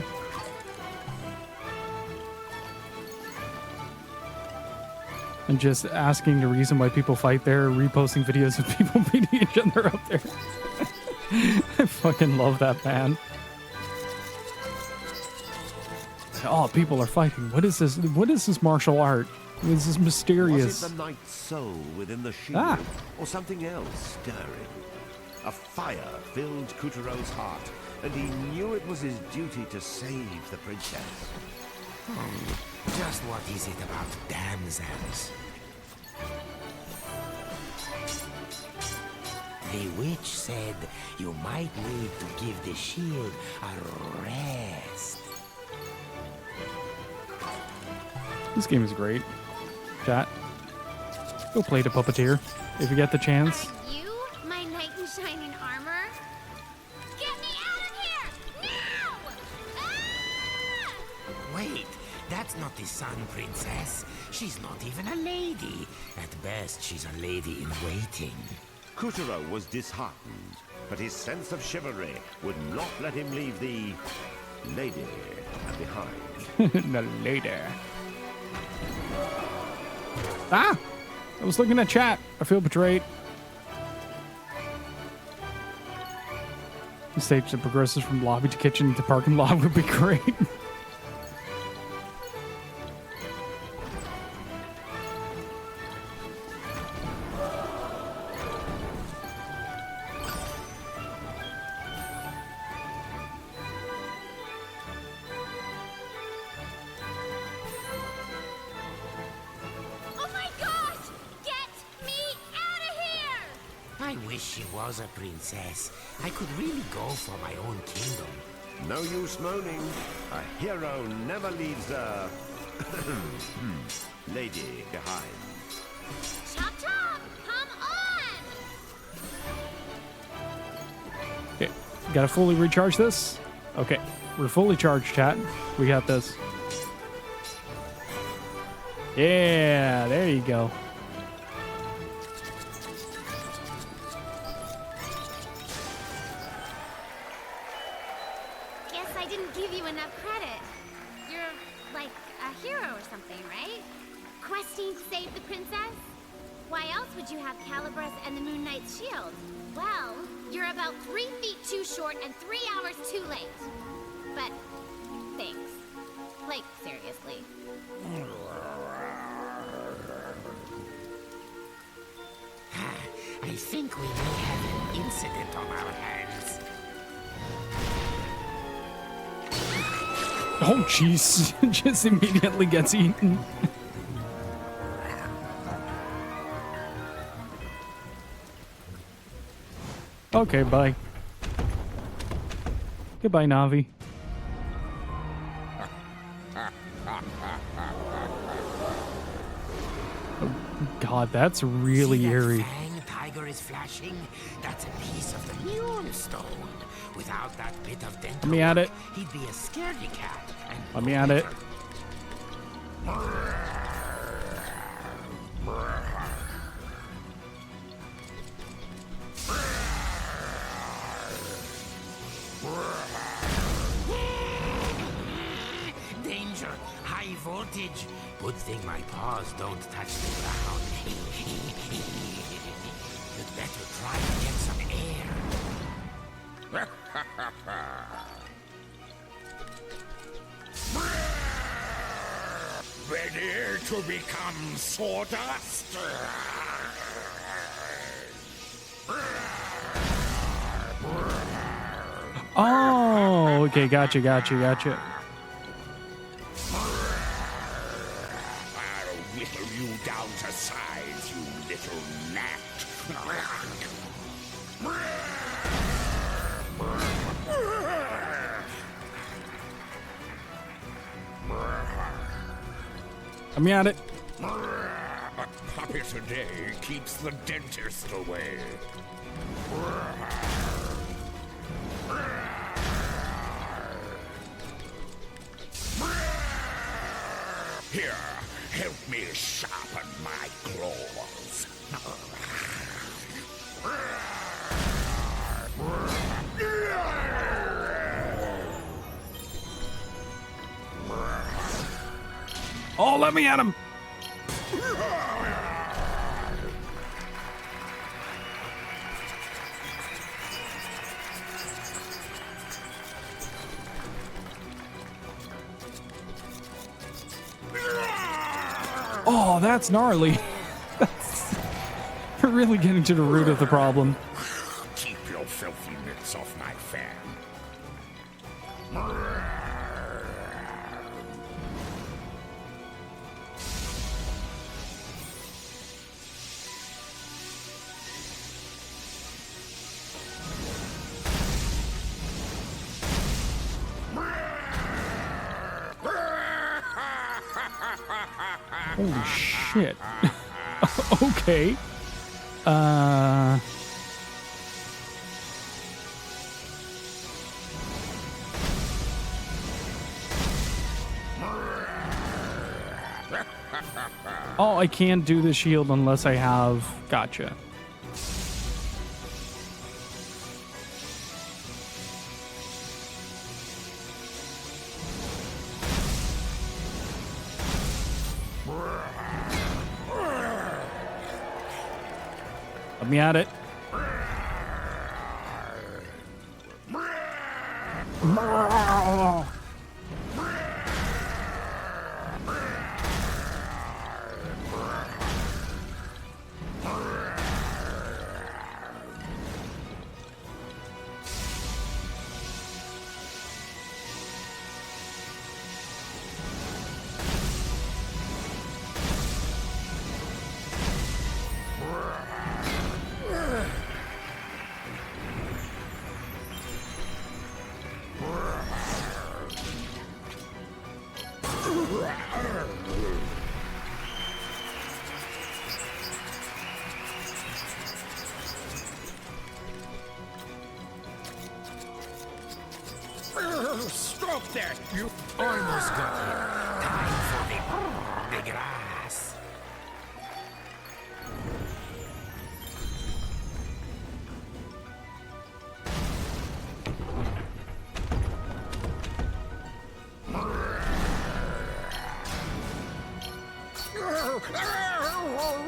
And just asking the reason why people fight there, reposting videos of people beating each other up there. I fucking love that, man. Oh, people are fighting. What is this? What is this martial art? What is this mysterious? Was it the knight's soul within the shield, or something else stirring? A fire filled Kotaro's heart, and he knew it was his duty to save the princess. Just what is it about damsels? The witch said you might need to give the shield a rest. This game is great. Chat. Go play the Puppeteer if you get the chance. Are you my knight in shining armor? Get me out of here! Now! Ah! Wait, that's not the Sun Princess. She's not even a lady. At best, she's a lady in waiting. Kotaro was disheartened, but his sense of chivalry would not let him leave the lady behind. The lady. Ah! I was looking at chat. I feel betrayed. The stage that progresses from lobby to kitchen to parking lot would be great. Oh my gosh! Get me out of here! I wish she was a princess. I could really go for my own kingdom. No use moaning. A hero never leaves a lady behind. Chop chop! Come on! Okay, gotta fully recharge this. Okay, we're fully charged, chat. We got this. Yeah, there you go. Guess I didn't give you enough credit. You're like a hero or something, right? Questing to save the princess? Why else would you have Calabrus and the Moon Knight's shield? Well, you're about 3 feet too short and 3 hours too late. But thanks. Like, seriously. I think we may have an incident on our hands. Oh, jeez. Just immediately gets eaten. Okay, bye. Goodbye, Navi. Oh, God, that's really See that eerie. fang tiger is flashing? That's a piece of the Mule Stone. Without that bit of dental Let me at it. work, he'd be a scaredy cat. And Let me at it. Danger! High voltage! Good thing my paws don't touch the ground. You'd better try to get some air. Ready to become sawdust? Oh, okay, gotcha. I'll whittle you down to size, you little gnat. Let me at it. A puppy today keeps the dentist away. Here, help me sharpen my claws. Oh, let me at him. Oh, that's gnarly. We're really getting to the root of the problem. Keep your filthy mitts off my fan. Holy shit. Okay. Oh, I can't do the shield unless I have... Gotcha. Let me at it. Stop that, you... Almost got him. Time for the grass.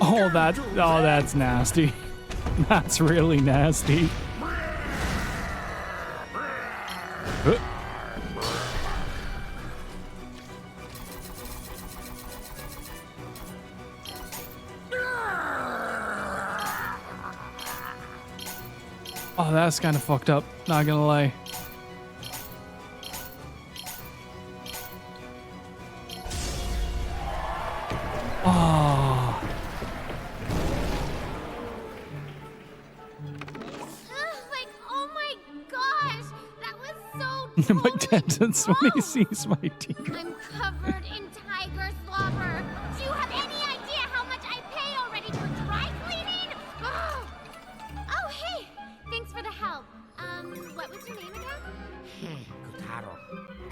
Oh, that's nasty. That's really nasty. Oh, that's kind of fucked up. Not gonna lie. Oh. Like, oh my gosh, that was so My dad does when he sees my teeth. I'm covered in tiger slobber. Do you have any idea how much I pay already for dry cleaning? Ugh. Oh, hey, thanks for the help. What was your name again? Kotaro.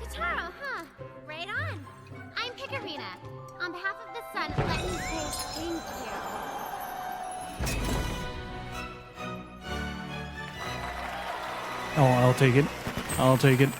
Kotaro, huh? Right on. I'm Piccarina. On behalf of the sun, let me say thank you. Oh, I'll take it. I'll take it.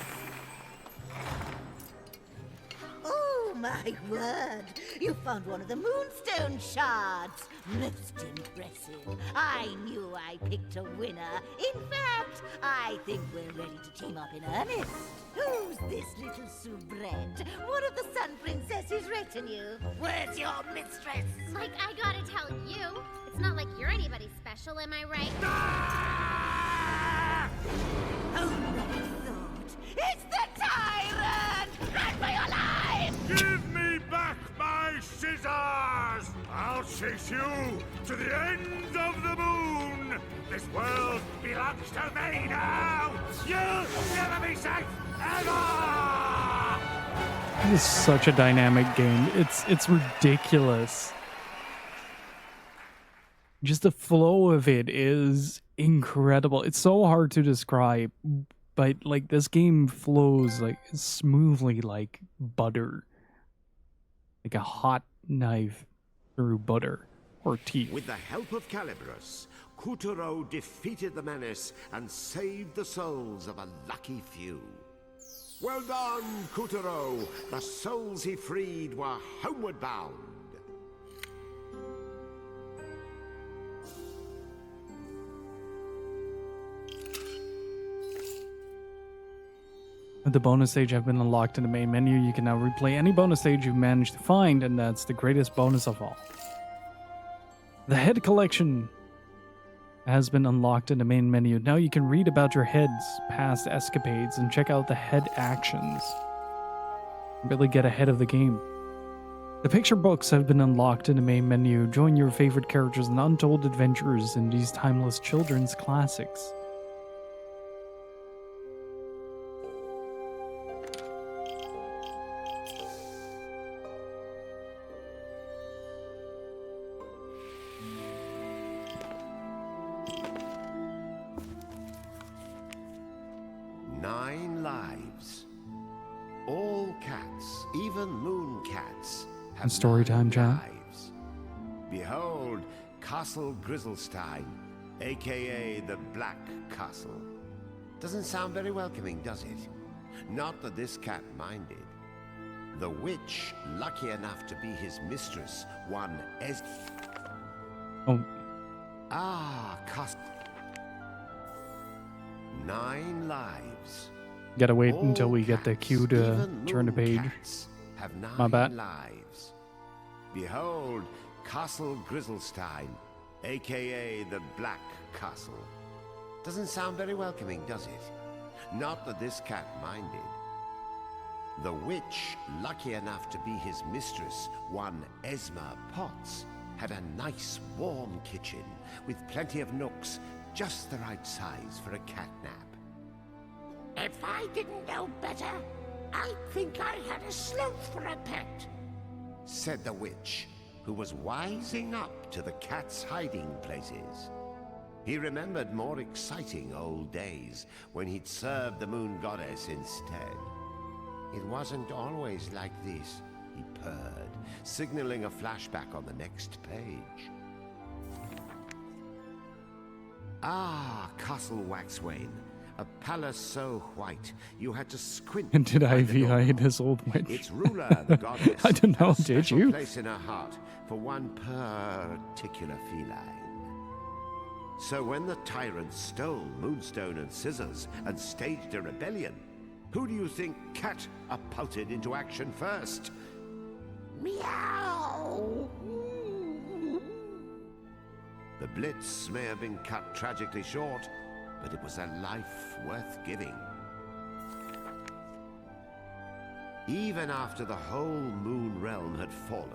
Oh, my word. You found one of the moonstone shards. Most impressive. I knew I picked a winner. In fact, I think we're ready to team up in earnest. Who's this little soubrette? One of the Sun Princess's retinue. Where's your mistress? Like, I gotta tell you, it's not like you're anybody special, am I right? Oh, my thought. It's the tyrant! Run for your life! Give me back my scissors! I'll chase you to the end of the moon! This world belongs to me now! You'll never be safe, ever! It is such a dynamic game. It's ridiculous. Just the flow of it is incredible. It's so hard to describe, but like this game flows like smoothly like butter. Like a hot knife through butter or teeth. With the help of Calibros, Kotaro defeated the menace and saved the souls of a lucky few. Well done, Kotaro. The souls he freed were homeward bound. The bonus stage have been unlocked in the main menu. You can now replay any bonus stage you've managed to find, and that's the greatest bonus of all. The head collection has been unlocked in the main menu. Now you can read about your head's past escapades and check out the head actions. Really get ahead of the game. The picture books have been unlocked in the main menu. Join your favorite characters in untold adventures in these timeless children's classics. And story time, chat. Behold, Castle Grizzlestein, aka the Black Castle. Doesn't sound very welcoming, does it? Not that this cat minded. The witch, lucky enough to be his mistress, one Es... Oh. Ah, Castle. 9 lives. Gotta wait All until we get the cats, cue to even turn the moon page. cats, have 9 My bad. lives. Behold, Castle Grizzlestein, aka the Black Castle. Doesn't sound very welcoming, does it? Not that this cat minded. The witch, lucky enough to be his mistress, one Esma Potts, had a nice warm kitchen with plenty of nooks, just the right size for a catnap. If I didn't know better, I'd think I had a sloth for a pet, said the witch, who was wising up to the cat's hiding places. He remembered more exciting old days when he'd served the moon goddess instead. It wasn't always like this, he purred, signaling a flashback on the next page. Ah, Castle Waxwain, a palace so white you had to squint. And did by the I door. this old witch? Its ruler, the goddess, I don't know, had a did special you? place in her heart for one particular feline. So when the tyrant stole Moonstone and Scissors and staged a rebellion, who do you think catapulted into action first? meow. The blitz may have been cut tragically short, but it was a life worth giving. Even after the whole moon realm had fallen,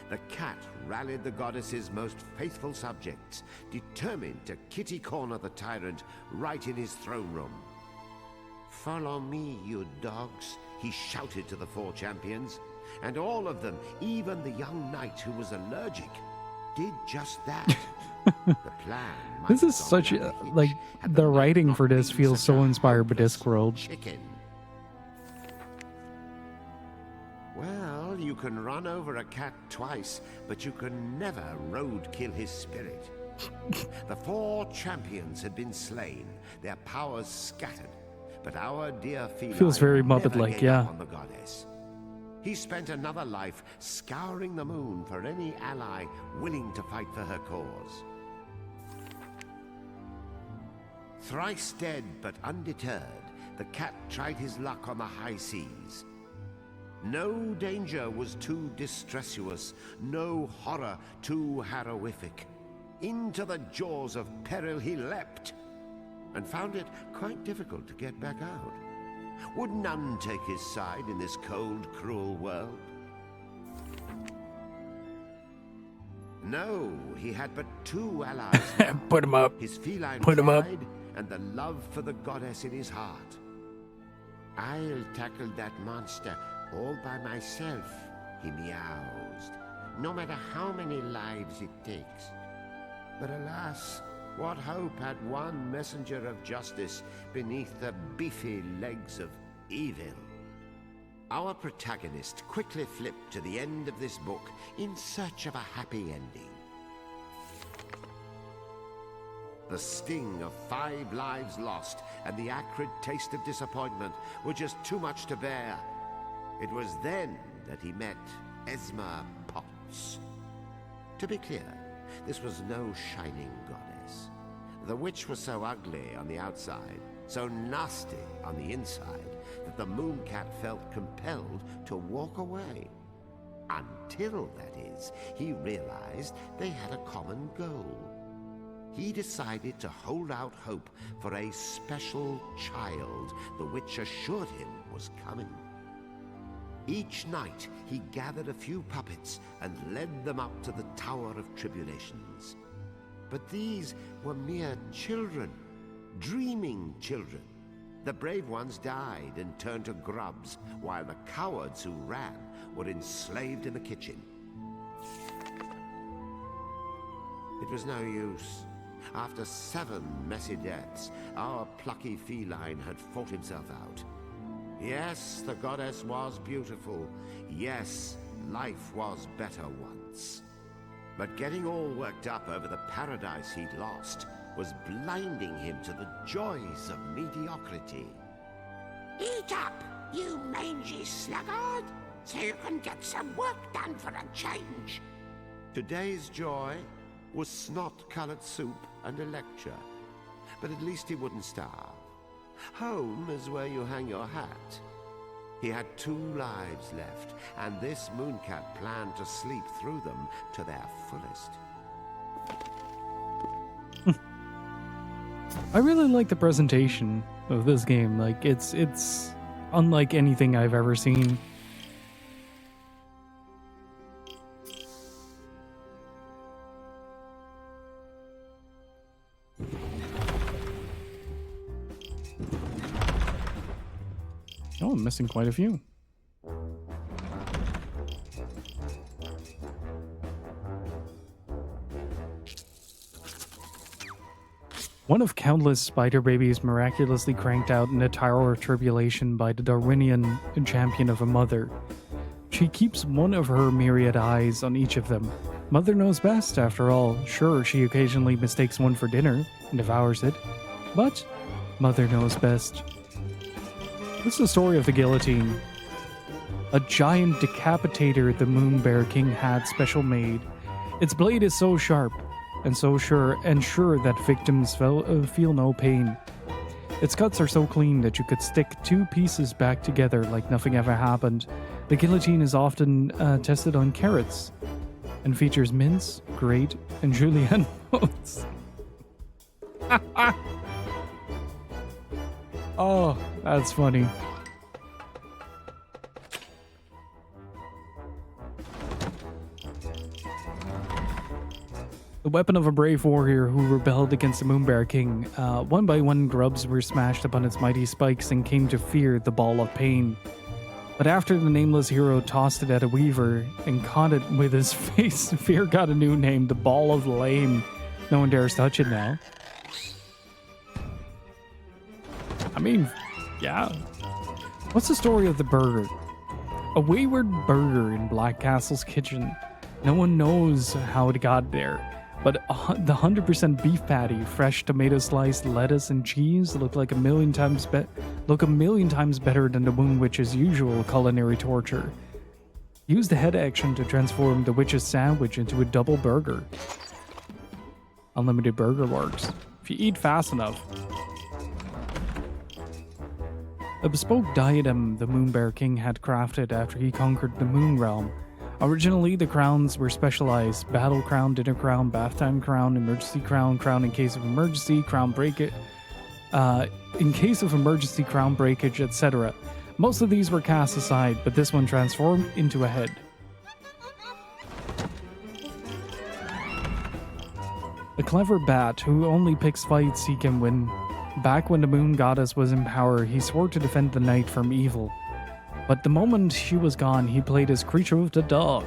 the cat rallied the goddess's most faithful subjects, determined to kitty-corner the tyrant right in his throne room. "Follow me, you dogs," he shouted to the 4 champions, and all of them, even the young knight who was allergic, did just that. The plan might This is have gone such down a, the hitch like, had the knight writing not for this been feels such so a inspired by hopeless Discworld. chicken. Well, you can run over a cat twice, but you can never roadkill his spirit. The 4 champions had been slain, their powers scattered, but our dear feline Feels very never Muppet-like, gave yeah. up on the goddess. He spent another life scouring the moon for any ally willing to fight for her cause. Thrice dead but undeterred, the cat tried his luck on the high seas. No danger was too distressous, no horror too heroific. Into the jaws of peril he leapt, and found it quite difficult to get back out. Would none take his side in this cold, cruel world? No, he had but 2 allies now. Put him up. His feline Put him up. pride and the love for the goddess in his heart. "I'll tackle that monster all by myself," he meowsed, "no matter how many lives it takes." But alas, what hope had one messenger of justice beneath the beefy legs of evil? Our protagonist quickly flipped to the end of this book in search of a happy ending. the sting of 5 lives lost and the acrid taste of disappointment were just too much to bear. It was then that he met Esma Potts. To be clear, this was no shining goddess. The witch was so ugly on the outside, so nasty on the inside, that the Mooncat felt compelled to walk away. Until, that is, he realized they had a common goal. He decided to hold out hope for a special child the witch assured him was coming. Each night he gathered a few puppets and led them up to the Tower of Tribulations. But these were mere children, dreaming children. The brave ones died and turned to grubs, while the cowards who ran were enslaved in the kitchen. It was no use. After 7 messy deaths, our plucky feline had fought himself out. Yes, the goddess was beautiful. Yes, life was better once. But getting all worked up over the paradise he'd lost was blinding him to the joys of mediocrity. Eat up, you mangy sluggard, so you can get some work done for a change. Today's joy was snot-colored soup and a lecture. But at least he wouldn't starve. Home is where you hang your hat. He had 2 lives left, and this Mooncat planned to sleep through them to their fullest. I really like the presentation of this game. Like, it's unlike anything I've ever seen. Oh, I'm missing quite a few. One of countless spider babies miraculously cranked out in a tower of tribulation by the Darwinian champion of a mother. She keeps one of her myriad eyes on each of them. Mother knows best, after all. Sure, she occasionally mistakes one for dinner and devours it, but Mother knows best. This is the story of the guillotine. A giant decapitator the Moon Bear King had special made. Its blade is so sharp and so sure that victims feel no pain. Its cuts are so clean that you could stick 2 pieces back together like nothing ever happened. The guillotine is often tested on carrots and features mince, grate, and julienne notes. Oh, that's funny. The weapon of a brave warrior who rebelled against the Moon Bear King. One by one, grubs were smashed upon its mighty spikes and came to fear the ball of pain. But after the nameless hero tossed it at a weaver and caught it with his face, fear got a new name, the Ball of Lame. No one dares touch it now. I mean, yeah. What's the story of the burger? A wayward burger in Black Castle's kitchen. No one knows how it got there, but the 100% beef patty, fresh tomato slice, lettuce, and cheese look a million times better than the Moon Witch's usual culinary torture. Use the head action to transform the witch's sandwich into a double burger. Unlimited burger works if you eat fast enough. A bespoke diadem the Moon Bear King had crafted after he conquered the Moon Realm. Originally, the crowns were specialized: battle crown, dinner crown, bath time crown, emergency crown, crown in case of emergency, crown breakage, crown breakage, etc. Most of these were cast aside, but this one transformed into a head. A clever bat who only picks fights he can win. Back when the Moon Goddess was in power, he swore to defend the night from evil. But the moment she was gone, he played his creature of the dark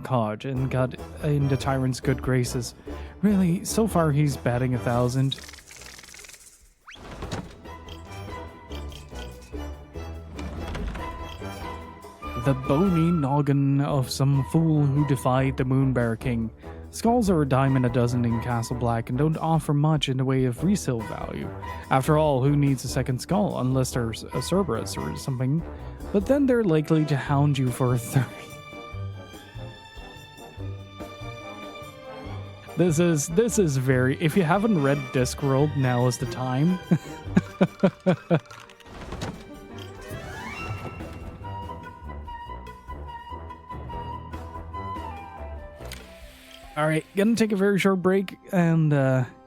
card and got in the tyrant's good graces. Really, so far he's batting 1,000. The bony noggin of some fool who defied the Moon Bear King. Skulls are a dime a dozen in Castle Black and don't offer much in the way of resale value. After all, who needs a second skull unless there's a Cerberus or something? But then they're likely to hound you for a third. This is very... If you haven't read Discworld, now is the time. Alright, gonna take a very short break and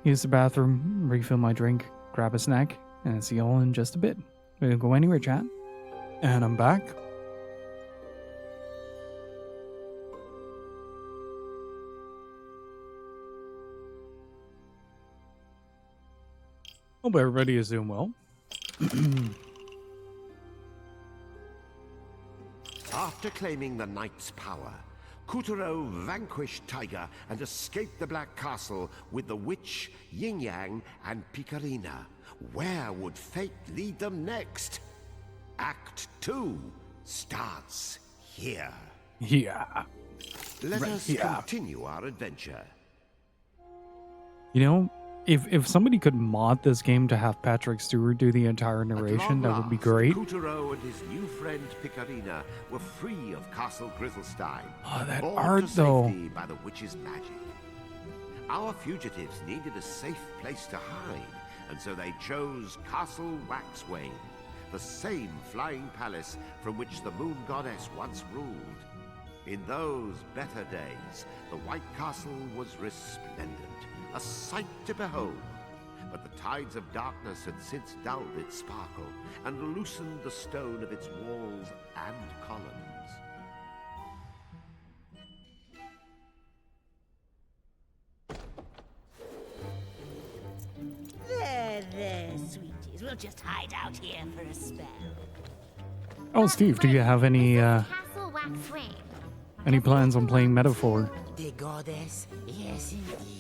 use the bathroom, refill my drink, grab a snack, and see you all in just a bit. We don't go anywhere, chat. And I'm back. Hope everybody is doing well. After claiming the knight's power, Kotaro vanquished Tiger and escaped the Black Castle with the witch, Yin Yang, and Picarina. Where would fate lead them next? Act 2 starts here. Yeah. Let Right us here. continue our adventure. You know, if somebody could mod this game to have Patrick Stewart do the entire At narration, long that would be last, great. Kotaro and his new friend Picarina were free of Castle Grizzlestein. Oh, that borne art, to though. safety by the witch's magic. Our fugitives needed a safe place to hide, and so they chose Castle Waxwing, the same flying palace from which the moon goddess once ruled. In those better days, the White Castle was resplendent, a sight to behold. But the tides of darkness had since dulled its sparkle and loosened the stone of its walls and columns. There, sweeties. We'll just hide out here for a spell. Oh, Steve, do you have any Castle Waxwing. any plans on playing Metaphor? The goddess? Yes, indeed.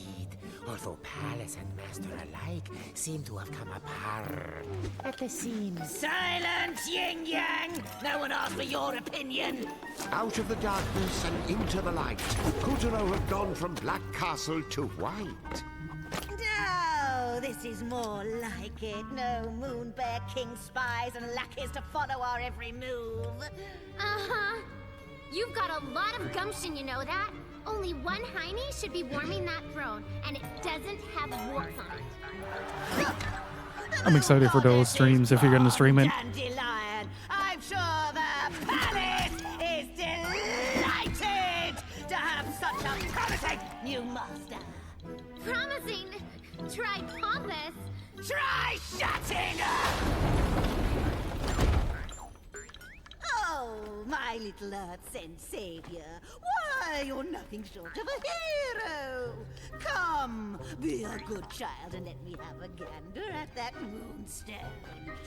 Although palace and master alike seem to have come apart at the seams. Silence, Yin Yang! No one asked for your opinion. Out of the darkness and into the light, Kotaro had gone from Black Castle to White. No, this is more like it. No Moon Bear King spies and lackeys to follow our every move. Uh-huh. You've got a lot of gumption, you know that? Only one hiney should be warming that throne, and it doesn't have warts on it. I'm excited for those streams if you're gonna stream it. Dandelion, I'm sure the palace is delighted to have such a promising new master. Promising. Try pompous. Try shutting up! Oh, my little earth-sent savior. Why, you're nothing short of a hero. Come, be a good child and let me have a gander at that moonstone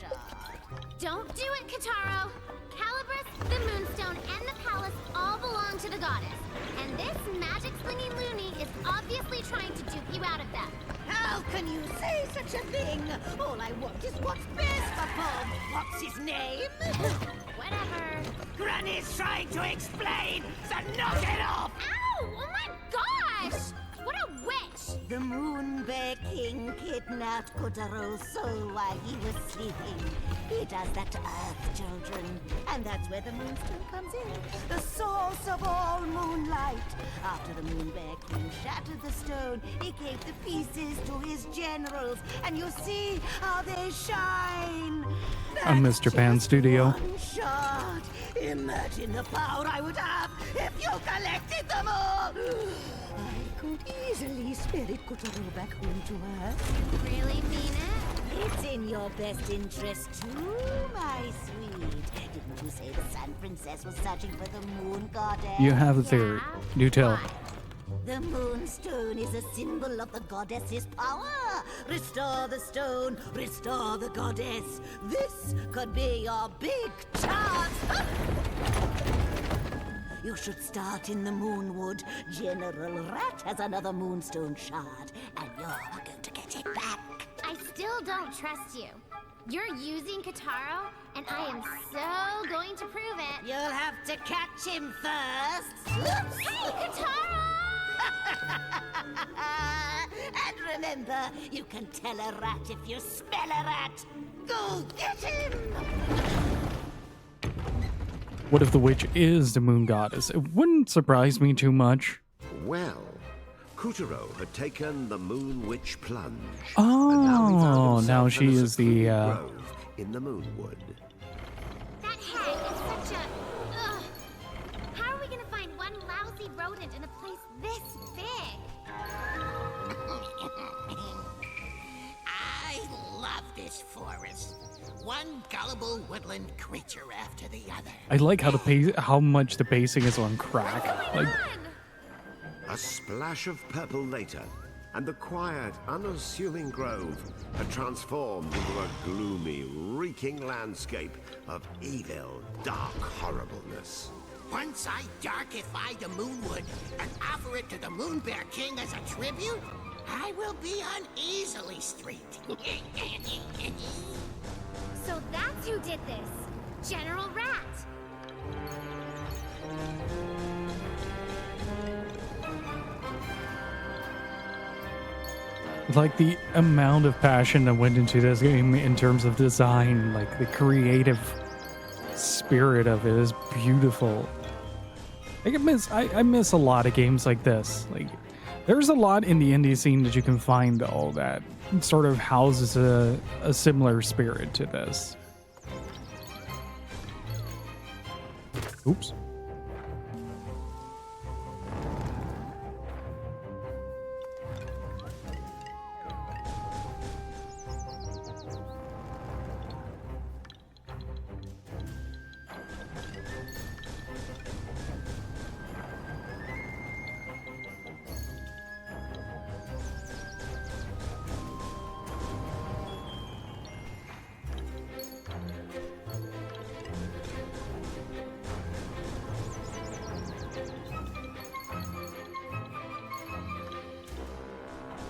shard. Don't do it, Kotaro. Calabrus, the Moonstone, and the palace all belong to the goddess. And this magic-slinging loony is obviously trying to dupe you out of them. How can you say such a thing? All I want is what's best for Bob. What's his name? Whatever. Granny's trying to explain, so knock it off! Ow! Oh my gosh! What a witch! The Moon Bear King kidnapped Kotaro's soul while he was sleeping. He does that to Earth children. And that's where the Moonstone comes in. The source of all moonlight. After the Moon Bear King shattered the stone, he gave the pieces to his generals. And you see how they shine. I miss That's Japan just Studio. one shard. Imagine the power I would have if you collected them all. I could easily spirit Kotaro back home to her. Really mean it? It's in your best interest too, my sweet. Didn't you say the Sun Princess was searching for the Moon Goddess? You have a theory. Do tell. The Moonstone is a symbol of the goddess's power. Restore the stone, restore the goddess. This could be your big chance. You should start in the Moonwood. General Rat has another Moonstone shard, and you're going to get it back. I still don't trust you. You're using Kotaro, and I am so going to prove it. You'll have to catch him first. Hey, Kotaro! And remember, you can tell a rat if you smell a rat. Go get him! What if the witch is the moon goddess? It wouldn't surprise me too much. Well, Kotaro had taken the Moon Witch plunge. Oh, and now, he found now himself she in a is the, secluded grove in the Moonwood. That head is such a... Ugh. How are we gonna find one lousy rodent in a place this big? I love this forest. One gullible woodland creature after the other. I like how how much the pacing is on crack. Like, A splash of purple later, and the quiet, unassuming grove had transformed into a gloomy, reeking landscape of evil, dark horribleness. Once I darkify the Moonwood and offer it to the Moon Bear King as a tribute, I will be on Easily Street. So that's who did this. General Rat. like the amount of passion that went into this game in terms of design, like the creative spirit of it is beautiful. Like I miss a lot of games like this. Like there's a lot in the indie scene that you can find all that sort of houses a similar spirit to this. Oops.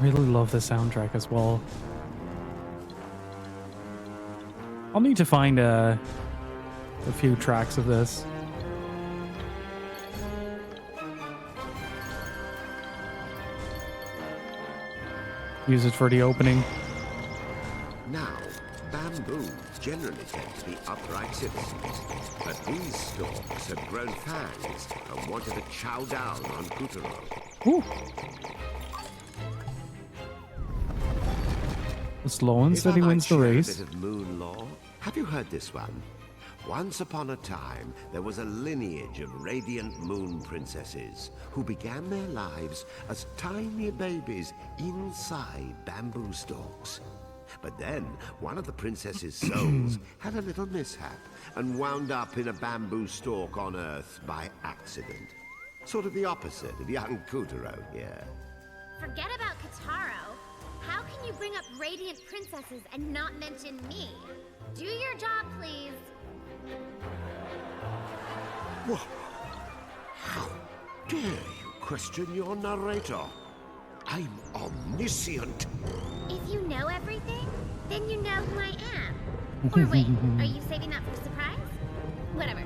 Really love the soundtrack as well. I'll need to find a few tracks of this. Use it for the opening. Now, bamboo generally tend to be upright citizens, but these stalks had grown fangs and wanted to chow down on Kotaro. Ooh. Sloan said he wins the race. A bit of moon lore. Have you heard this one? Once upon a time, there was a lineage of radiant moon princesses who began their lives as tiny babies inside bamboo stalks. But then, one of the princesses' souls had a little mishap and wound up in a bamboo stalk on Earth by accident. Sort of the opposite of young Kotaro here. Forget about Kotaro. How can you bring up radiant princesses and not mention me? Do your job, please. What? How dare you question your narrator? I'm omniscient. If you know everything, then you know who I am. Or wait, are you saving that for a surprise? Whatever.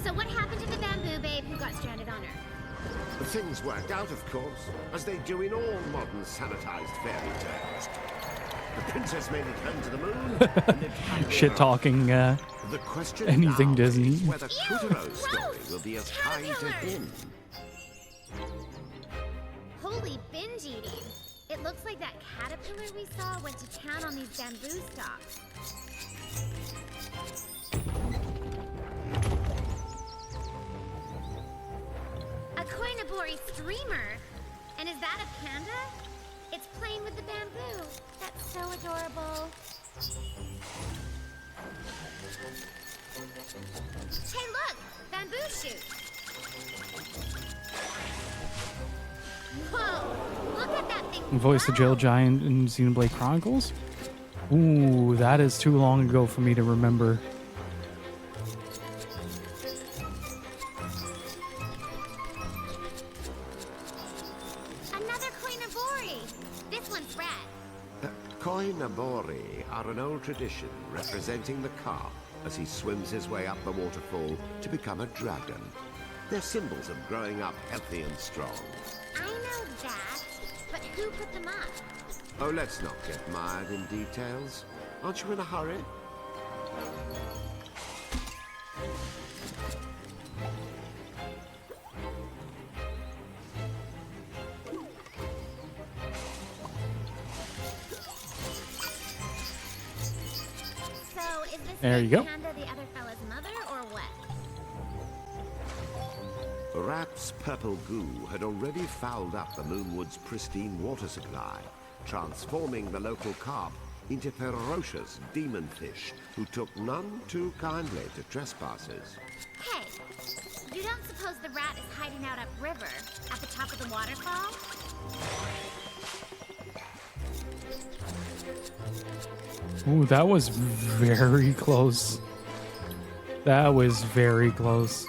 So what happened to the bamboo babe who got stranded on Earth? Things worked out, of course, as they do in all modern sanitized fairy tales. The princess made it home to the moon. And lived happily Shit ever talking after. The question anything now Disney. is whether Ew, Kotaro's story gross! will be as kind to him. Holy binge eating. It looks like that caterpillar we saw went to town on these bamboo stalks. A koinobori streamer? And is that a panda? It's playing with the bamboo. That's so adorable. Hey, look! Bamboo shoot! Whoa! Look at that thing! Voice the Jail Giant in Xenoblade Chronicles? Ooh, that is too long ago for me to remember. Another koinobori! This one's red. Koinobori are an old tradition representing the carp as he swims his way up the waterfall to become a dragon. They're symbols of growing up healthy and strong. I know that, but Who put them up? Oh, let's not get mired in details. Aren't you in a hurry? So, is this There you go. Panda the other fella's mother, or what? Rat's purple goo had already fouled up the Moonwood's pristine water supply, transforming the local carp into ferocious demon fish who took none too kindly to trespassers. Hey, you don't suppose the rat is hiding out upriver, at the top of the waterfall? Ooh, that was very close. That was very close.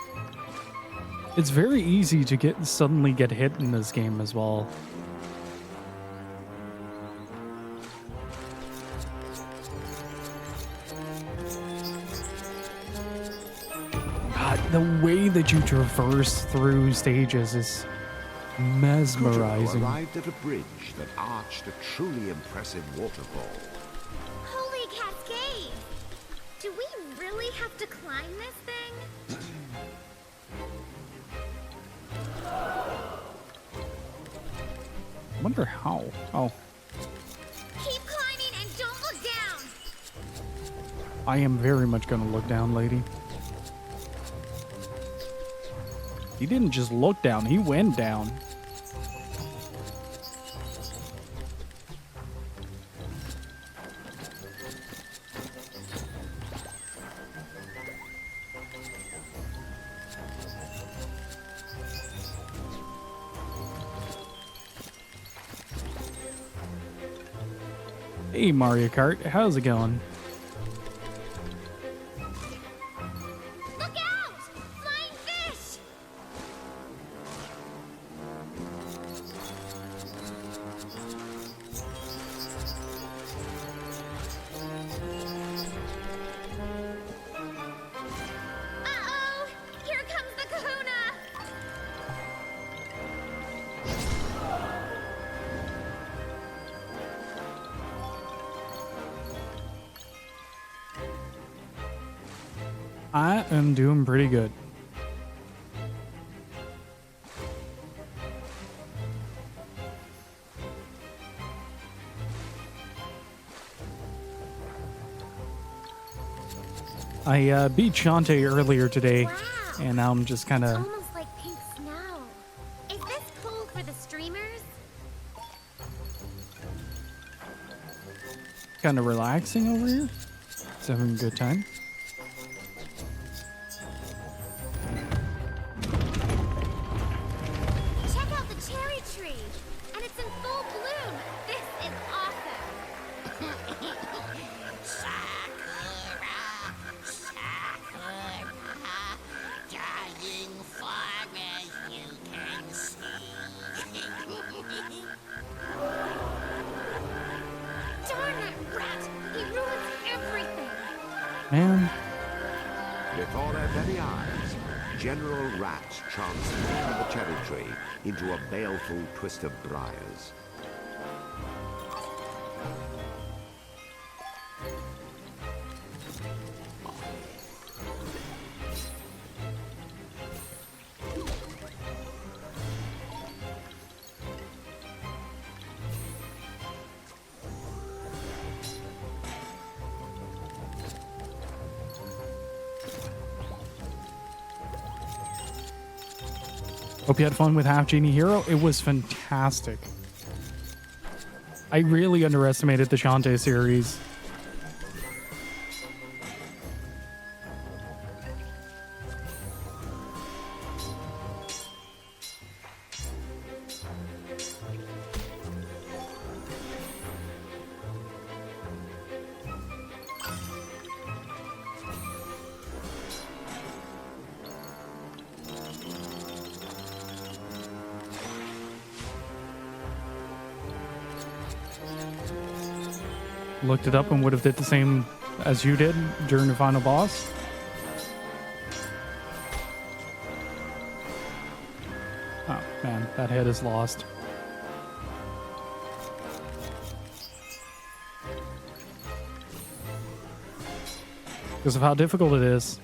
It's very easy to suddenly get hit in this game as well. God, the way that you traverse through stages is Kotaro mesmerizing. arrived at a bridge that arched a truly impressive waterfall. Holy cascade! Do we really have to climb this thing? I wonder how. Oh, Keep climbing and don't look down! I am very much gonna look down, lady. He didn't just look down, he went down. Hey Mario Kart, how's it going? Look out! Flying fish! Uh-oh! Here comes the kahuna! I am doing pretty good. I beat Shantae earlier today, Wow. and now I'm just kind of Almost like pink snow. Is this cool for the streamers? relaxing over here. Just having a good time. Check out the cherry tree! And it's in full bloom! This is awesome! Dying far as you can see. Darn that rat! He ruins everything! Man, Before their very eyes, General Rat transformed the cherry tree into a baleful twist of briars. hope you had fun with Half Genie Hero. It was fantastic. I really underestimated the Shantae series. Looked it up and would have did the same as you did during the final boss. Oh man, that head is lost. because of how difficult it is.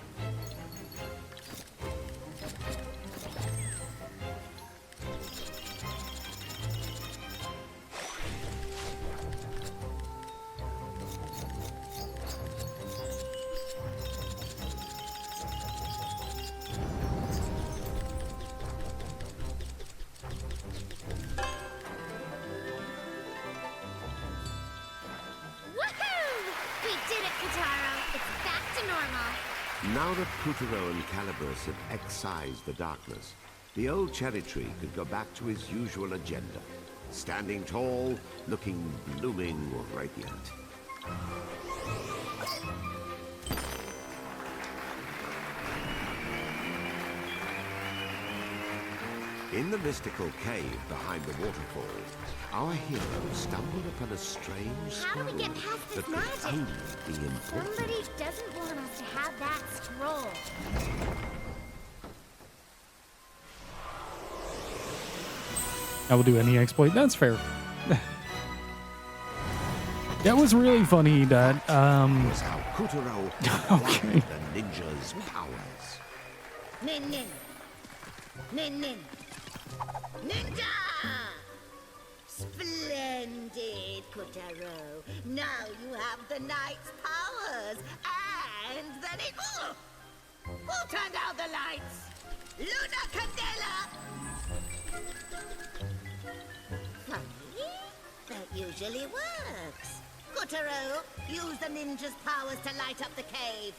Woohoo! We did it, Kotaro. It's back to normal. Now that Kotaro and Calibus have excised the darkness, the old cherry tree could go back to his usual agenda. Standing tall, looking blooming radiant. In the mystical cave behind the waterfall, our hero stumbled upon a strange How do we get scroll past this that magic? could only be important. Somebody doesn't want us to have that scroll. I will do any exploit. That's fair. That was really funny that Was how Kotaro Okay. acquired the ninja's powers. Nin nin. Nin nin. Ninja! Splendid, Kotaro. Now you have the knight's powers. And then it... Oh! Who turned out the lights? Luna Candela! Funny. That usually works. Kotaro, use the ninja's powers to light up the cave.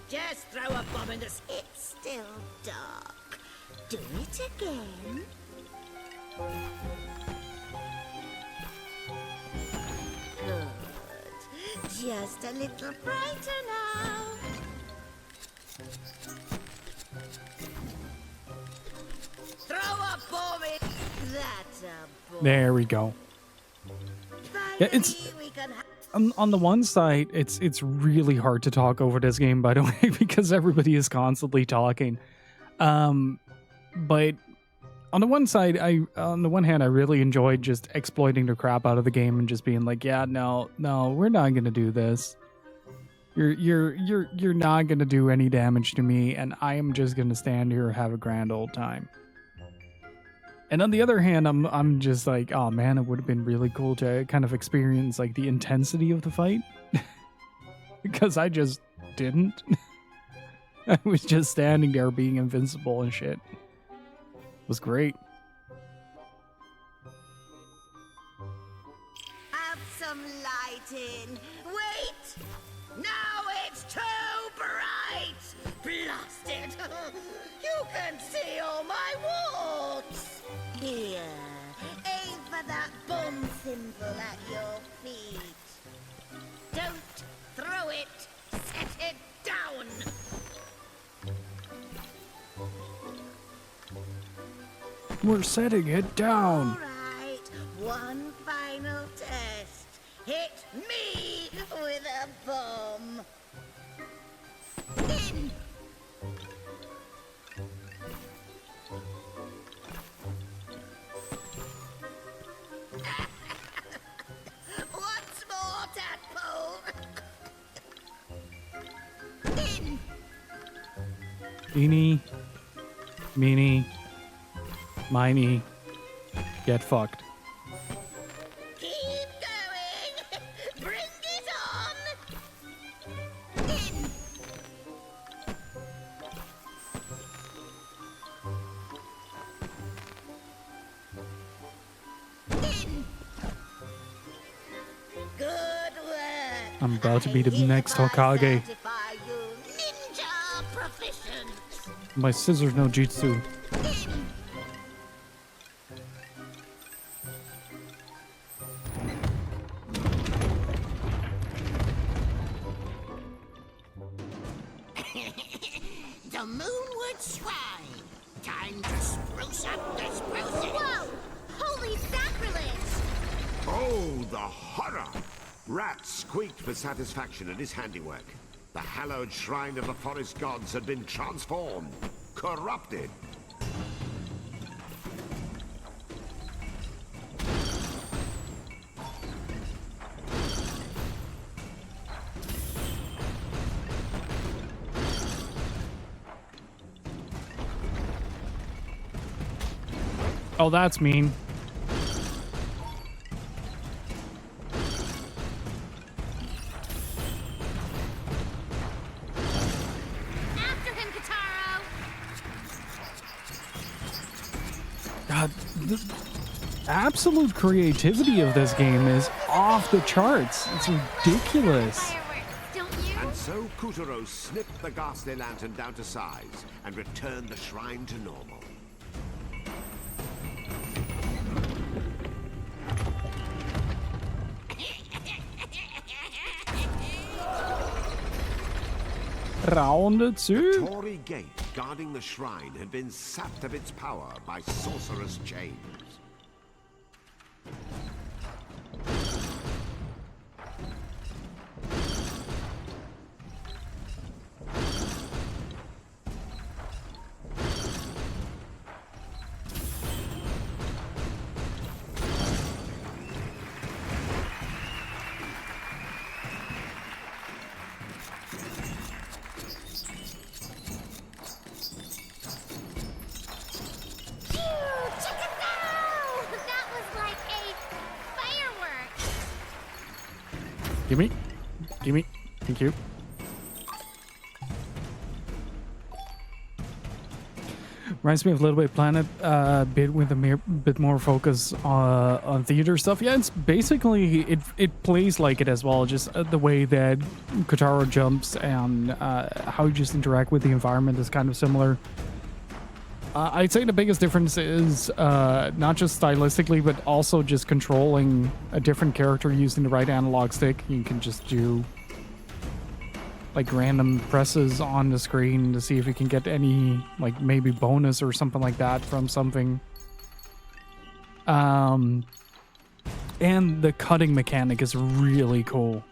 Just throw a bomb in the... It's still dark. Do it again. Good. Just a little brighter now. Throw a bomb in... That's a bomb. there we go. Yeah, it's- Finally, we can ha- On the one side, it's really hard to talk over this game, by the way, because everybody is constantly talking. But on the one side, on the one hand, I really enjoyed just exploiting the crap out of the game and just being like, yeah, no, we're not gonna do this. You're not gonna do any damage to me, and I am just gonna stand here and have a grand old time. And on the other hand, I'm just like, oh man, it would have been really cool to kind of experience like the intensity of the fight. Because I just didn't. I was just standing there being invincible and shit. It was great. have some light in. Wait! Now it's too bright! Blast it! You can see all my warts! Here, aim for that bomb symbol at your feet. Don't throw it! Set it down! We're setting it down. All right, one final test. Hit me with a bomb. In. Once more, tadpole. In. Eeny, meeny, miny, get fucked. Keep going. Bring it on. In. In. Good work. I'm about to be the I next hereby Hokage. certify you ninja proficient. My scissors no jutsu. In. The Moonwood Shrine. Time to spruce up the sprucing. Whoa! Holy sacrilege! Oh, the horror! Rat squeaked for satisfaction at his handiwork. The hallowed shrine of the forest gods had been transformed, corrupted. Oh, that's mean. After him, Kotaro! God, the absolute creativity of this game is off the charts. It's ridiculous. Fireworks, don't you? And so Kotaro snipped the ghastly lantern down to size and returned the shrine to normal. Round two. Torii gate guarding the shrine had been sapped of its power by sorcerous chains. Check it out! That was like a firework. Gimme. Gimme. Thank you. Reminds me of Little Big Planet, bit with a bit more focus on theater stuff. Yeah, it's basically it plays like it as well. Just the way that Kotaro jumps and how you just interact with the environment is kind of similar. I'd say the biggest difference is not just stylistically, but also just controlling a different character using the right analog stick. You can just do like random presses on the screen to see if you can get any like maybe bonus or something like that from something. And the cutting mechanic is really cool.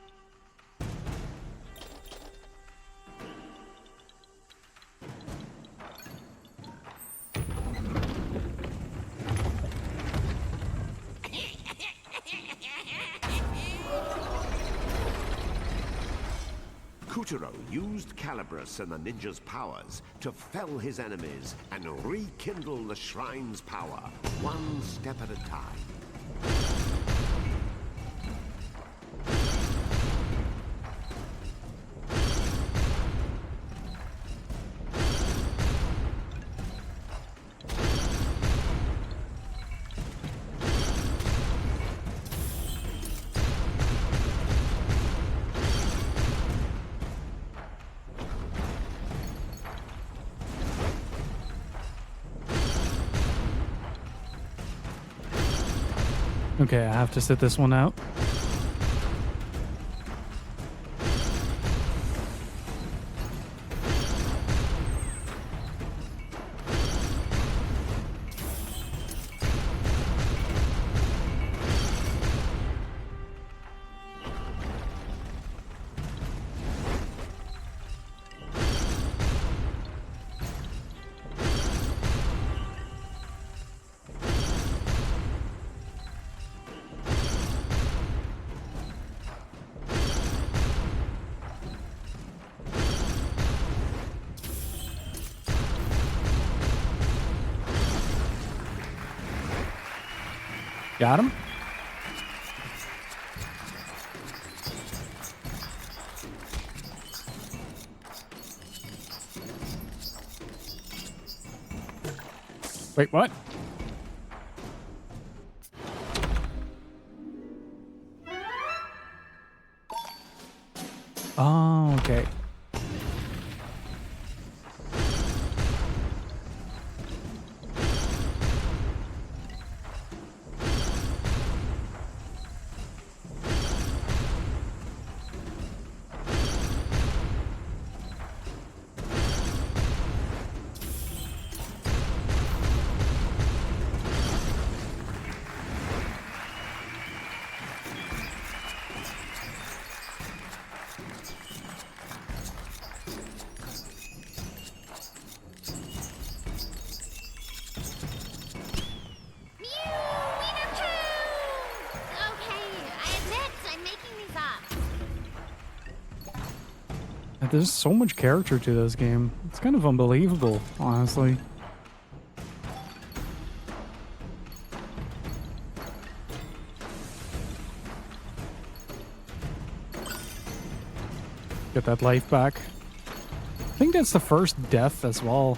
Kotaro used Calibros and the ninja's powers to fell his enemies and rekindle the shrine's power, one step at a time. Okay, I have to sit this one out. Got him? Wait, what? Oh, okay. There's so much character to this game. It's kind of unbelievable, honestly. Get that life back. I think that's the first death as well.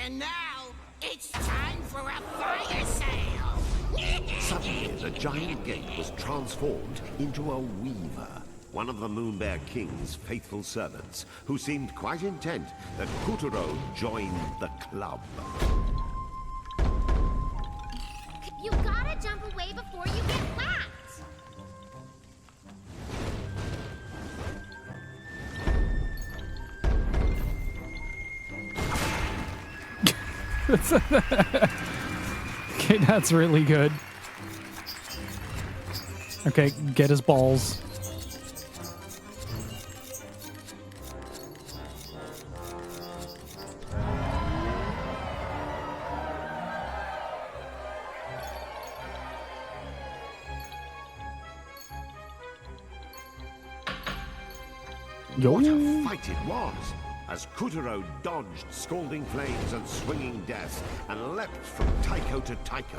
And now, it's time for a fire sale! Suddenly, the giant gate was transformed into a weaver, one of the Moonbear King's faithful servants, who seemed quite intent that Kotaro join the club. You gotta jump away before you get whacked! Okay, that's really good. Okay, get his balls. Yo. What a fight it was! As Kotaro dodged scalding flames and swinging death and leapt from taiko to taiko.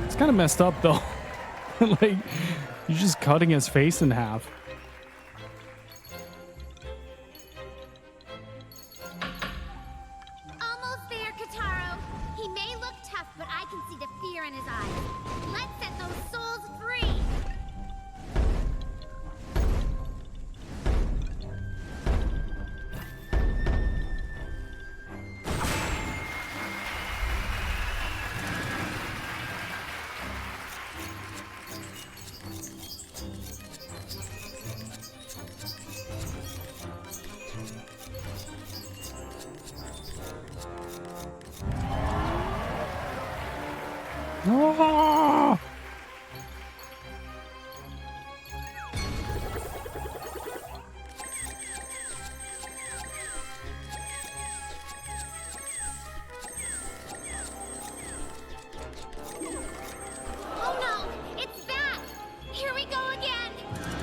It's kind of messed up though. Like, you're just cutting his face in half. Almost there, Kotaro. He may look tough, but I can see the fear in his eyes. Let's set those souls free! Ah! Oh no! It's back! Here we go again!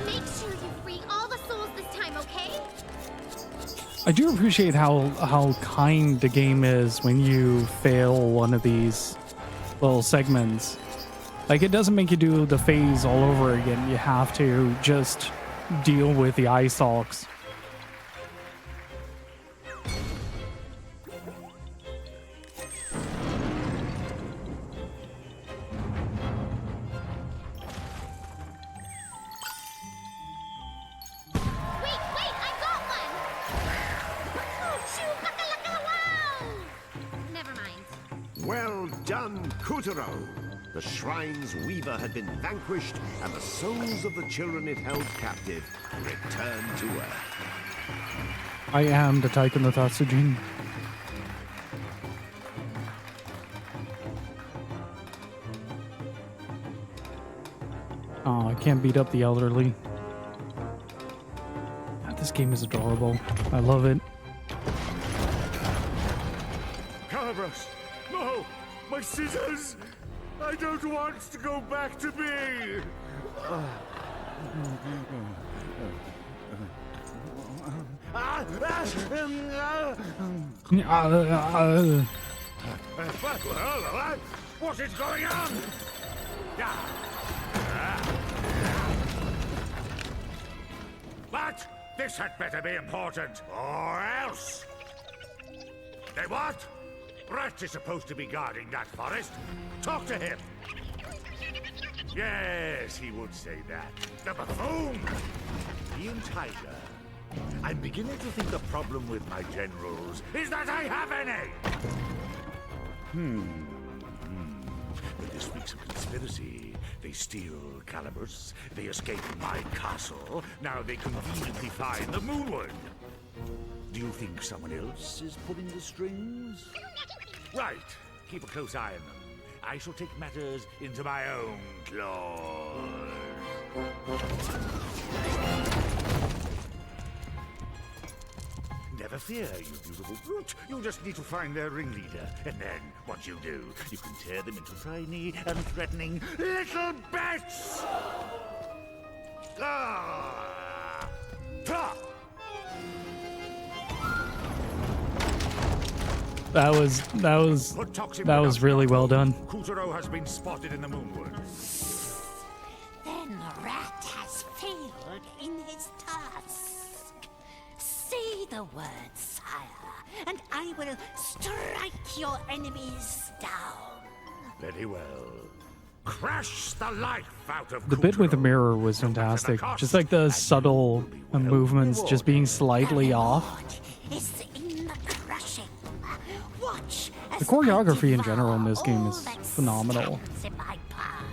Make sure you free all the souls this time, okay? I do appreciate how kind the game is when you fail one of these little segments. Like, it doesn't make you do the phase all over again. You have to just deal with the eye stalks. Wait, I got one! Choo-baka-laka-wow! Never mind. Well done, Kotaro! The shrine's weaver had been vanquished, and the souls of the children it held captive returned to Earth. I am the Taiko no Tatsujin. Oh, I can't beat up the elderly. God, this game is adorable. I love it. Calibros! No! My scissors! I don't want to go back to me! What is going on? But this had better be important, or else! They what? Rat is supposed to be guarding that forest. Talk to him. Yes, he would say that. The buffoon! Ian Tiger, I'm beginning to think the problem with my generals is that I have any! But This week's a conspiracy. They steal Calibers, they escape my castle, now they conveniently find the Moonwood. Do you think someone else is pulling the strings? Right. Keep a close eye on them. I shall take matters into my own claws. Never fear, you beautiful brute. You just need to find their ringleader. And then, once you do, you can tear them into tiny and threatening little bits! Ah! Ta! That was really well done. Kotaro has been spotted in the Moonwood. Then the rat has failed in his task. Say the word, sire, and I will strike your enemies down. Very well. Crash the life out of The bit with the Kotaro. mirror was fantastic. Just like the subtle movements just being slightly off. Is in the crushing. Watch The choreography in general in this game is phenomenal. in my path.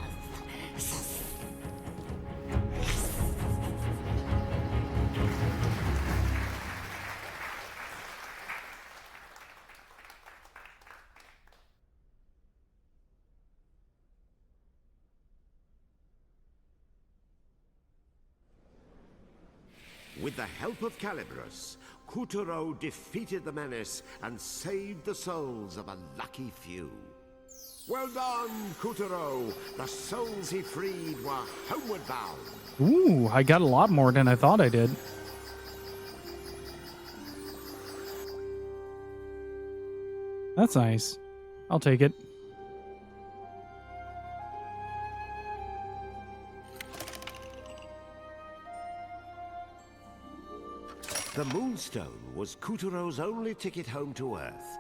With the help of Calibros, Kotaro defeated the menace and saved the souls of a lucky few. Well done, Kotaro! The souls he freed were homeward bound. Ooh, I got a lot more than I thought I did. That's nice. I'll take it. The Moonstone was Kotaro's only ticket home to Earth.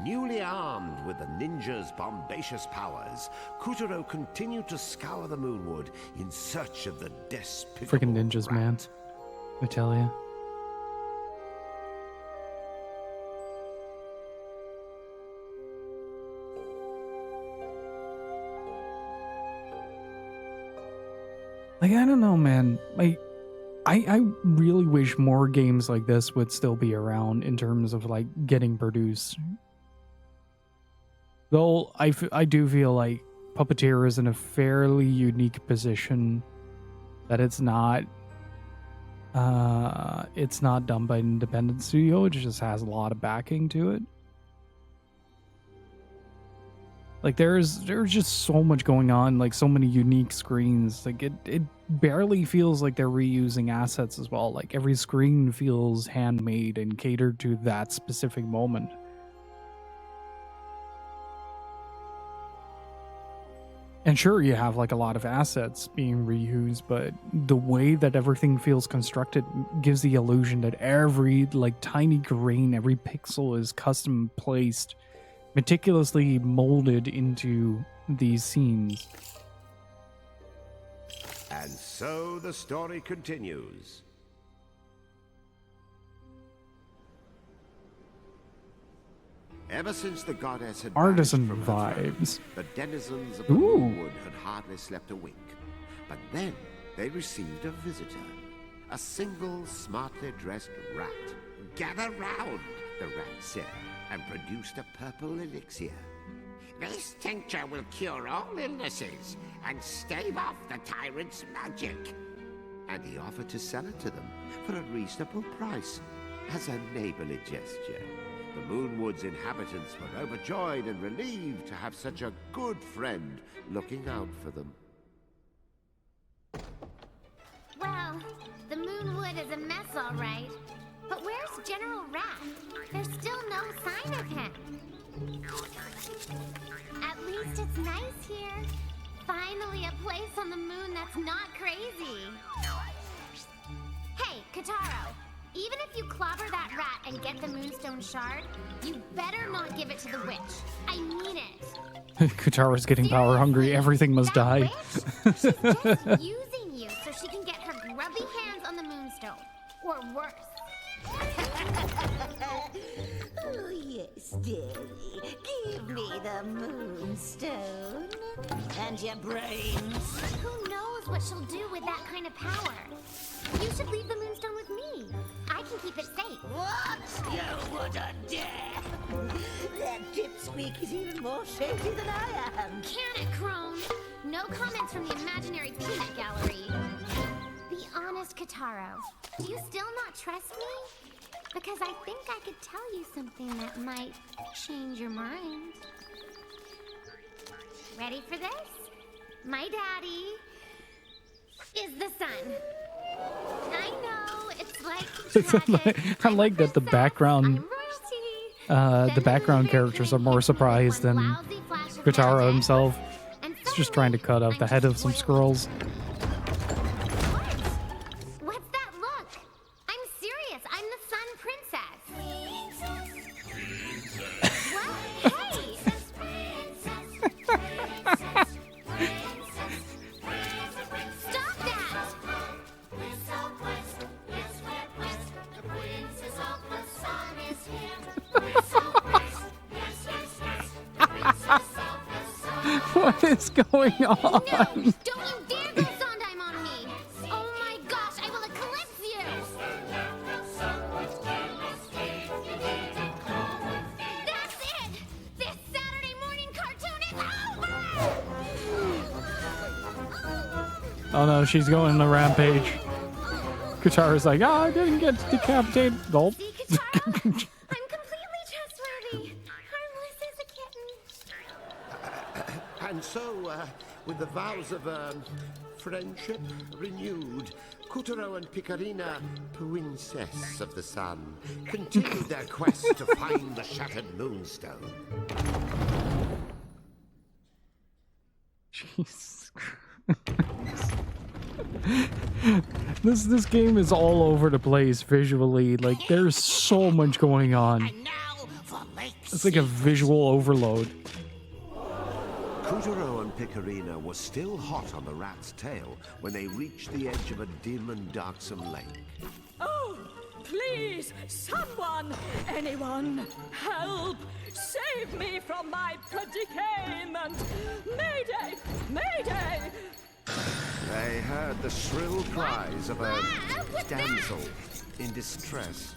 Newly armed with the ninja's bombacious powers, Kotaro continued to scour the Moonwood in search of the despicable Freaking ninjas, rat. man. I tell ya. Like, I don't know, man. I really wish more games like this would still be around in terms of, like, getting produced. Though, I do feel like Puppeteer is in a fairly unique position that it's not done by an independent studio. It just has a lot of backing to it. Like, there's just so much going on, like so many unique screens. Like, it barely feels like they're reusing assets as well. Like, every screen feels handmade and catered to that specific moment. And sure, you have like a lot of assets being reused, but the way that everything feels constructed gives the illusion that every like tiny grain, every pixel is custom placed, meticulously molded into these scenes. And so the story continues. Ever since the goddess had Artisan vanished from her throne, vibes. the denizens of the Ooh. Moonwood had hardly slept a wink. But then they received a visitor, a single smartly dressed rat. Gather round, the rat said, and produced a purple elixir. This tincture will cure all illnesses and stave off the tyrant's magic. And he offered to sell it to them for a reasonable price, as a neighborly gesture. The Moonwood's inhabitants were overjoyed and relieved to have such a good friend looking out for them. Well, the Moonwood is a mess, all right. But where's General Rat? There's still no sign of him. At least it's nice here. Finally a place on the moon that's not crazy. Hey, Kotaro. Even if you clobber that rat and get the Moonstone shard, you better not give it to the witch. I mean it. Kotara's getting power hungry. Everything must That die. witch, she's just using you so she can get her grubby hands on the Moonstone. Or worse. Oh, yes, dearie. Give me the moonstone. And your brains. Who knows what she'll do with that kind of power? You should leave the moonstone with me. I can keep it safe. What? You wouldn't dare! That dipsqueak is even more shady than I am. Can it, Crone? No comments from the imaginary peanut gallery. Be honest, Kotaro. Do you still not trust me? Because I think I could tell you something that might change your mind. Ready for this? My daddy is the sun. I know, it's like I like that the background characters are more surprised than Kotaro himself. He's just trying to cut off the head of some squirrels. What's that look? I'm serious. I'm the Sun Princess. What? Hey! Stop that! What is going on? No! Don't you dare go Sondheim on me! Oh my gosh, I will eclipse you! That's it! This Saturday morning cartoon is over! Oh no, she's going on a rampage. Kataro's like, oh, I didn't get decapitated. Gulp. See, Kotaro? I'm completely trustworthy. Harmless as a kitten. And so, with the vows of friendship renewed, Kotaro and Picarina, Princess of the Sun, continued their quest to find the shattered moonstone. Jesus Christ. This game is all over the place visually. Like, there's so much going on. And now for Lake It's like a visual overload. Kotaro and Picarina were still hot on the rat's tail when they reached the edge of a dim and darksome lake. Oh, please, someone, anyone, help! Save me from my predicament! Mayday! Mayday! They heard the shrill cries of a damsel in distress.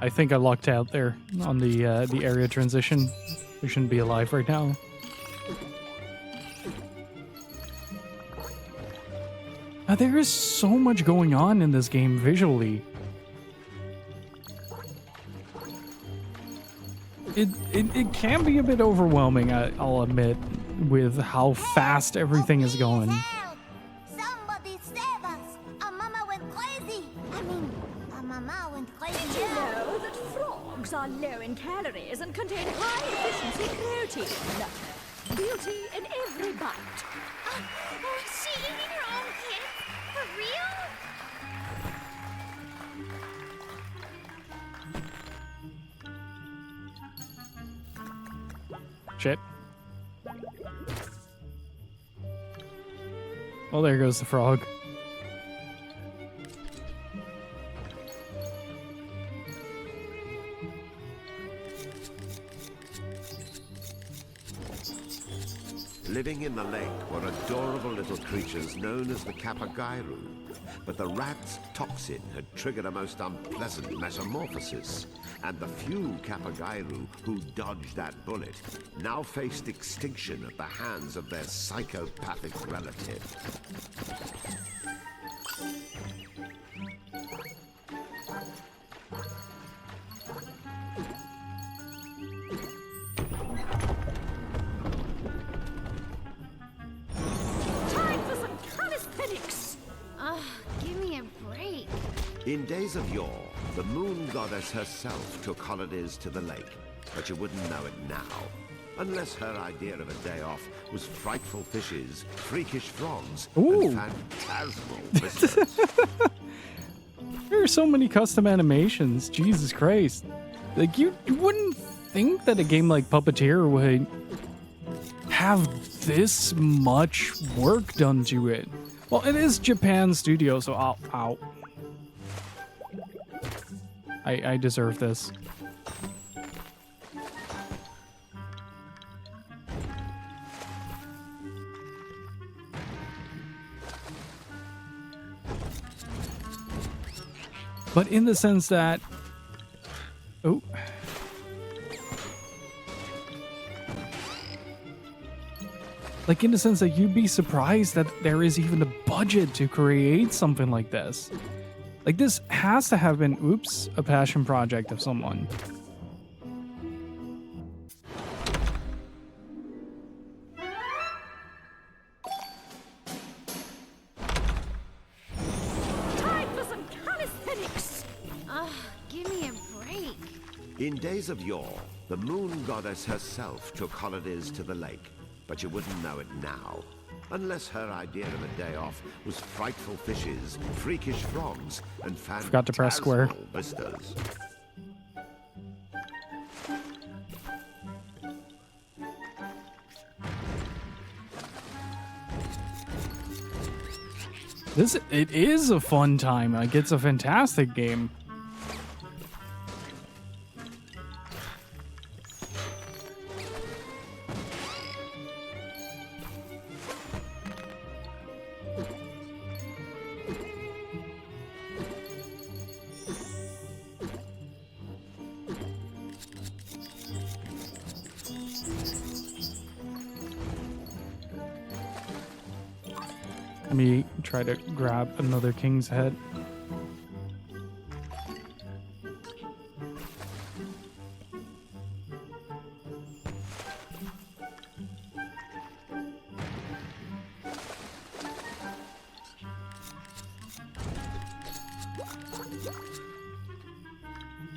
I think I lucked out there on the area transition. We shouldn't be alive right now. There is so much going on in this game visually. It can be a bit overwhelming, I'll admit, with how fast everything is going. Somebody save us! Our mama went crazy! Our mama went crazy. Did you know that frogs are low in calories and contain high-efficiency protein? Beauty in every bite. Oh, is she eating her own kids? For real? Shit. Well, there goes the frog. Living in the lake were adorable little creatures known as the Kapagairu, but the rat's toxin had triggered a most unpleasant metamorphosis, and the few Kapagairu who dodged that bullet now faced extinction at the hands of their psychopathic relative. Time for some calisthenics! Ugh, give me a break. In days of yore, the moon goddess herself took holidays to the lake, but you wouldn't know it now. Unless her idea of a day off was frightful fishes, freakish frogs, Ooh. and phantasmal visitors. There are so many custom animations. Jesus Christ. Like, you wouldn't think that a game like Puppeteer would have this much work done to it. Well, it is Japan Studio, so ow. I deserve this. But in the sense that... Oh. Like, in the sense that you'd be surprised that there is even a budget to create something like this. Like, this has to have been, oops, a passion project of someone. Time for some calisthenics! Ugh, give me a break. In days of yore, the moon goddess herself took holidays to the lake, but you wouldn't know it now. Unless her idea of a day off was frightful fishes, freakish frogs, and Forgot to press square. phantasmal vistas. It is a fun time. Like, it's a fantastic game. Let me try to grab another king's head.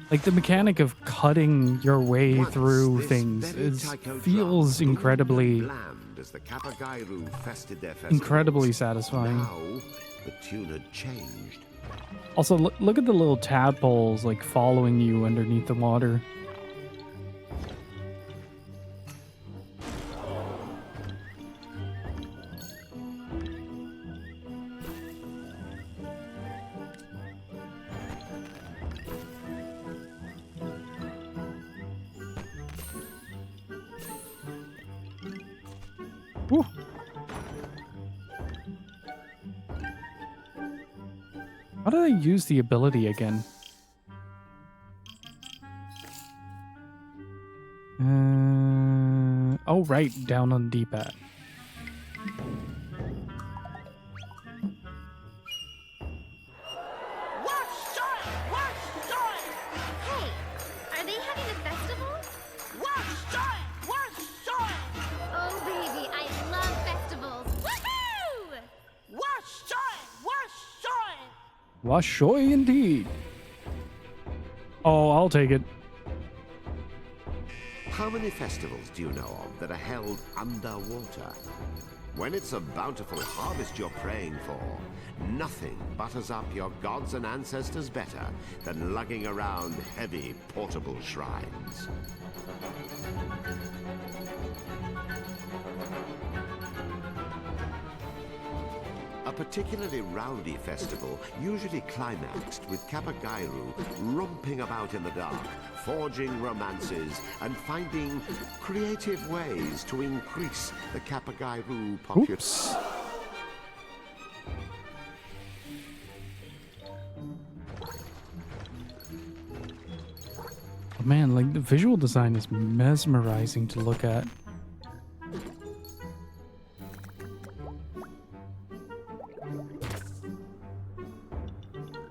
Like, the mechanic of cutting your way Once through this things very is taiko feels drum incredibly, boomed bland as the Kapagairu fested their festivals. incredibly satisfying. Now, the tune had changed. Also, look at the little tadpoles like following you underneath the water. Woo. How do I use the ability again? Oh, right, down on the D-pad. Hey, are they having a festival? Oh, baby, I love festivals. Woohoo! Washoy indeed. Oh, I'll take it. How many festivals do you know of that are held underwater? When it's a bountiful harvest you're praying for, nothing butters up your gods and ancestors better than lugging around heavy portable shrines. A particularly rowdy festival usually climaxed with Kapagairu romping about in the dark, forging romances and finding creative ways to increase the Kapagairu population. Oops. Oh, man, like, the visual design is mesmerizing to look at.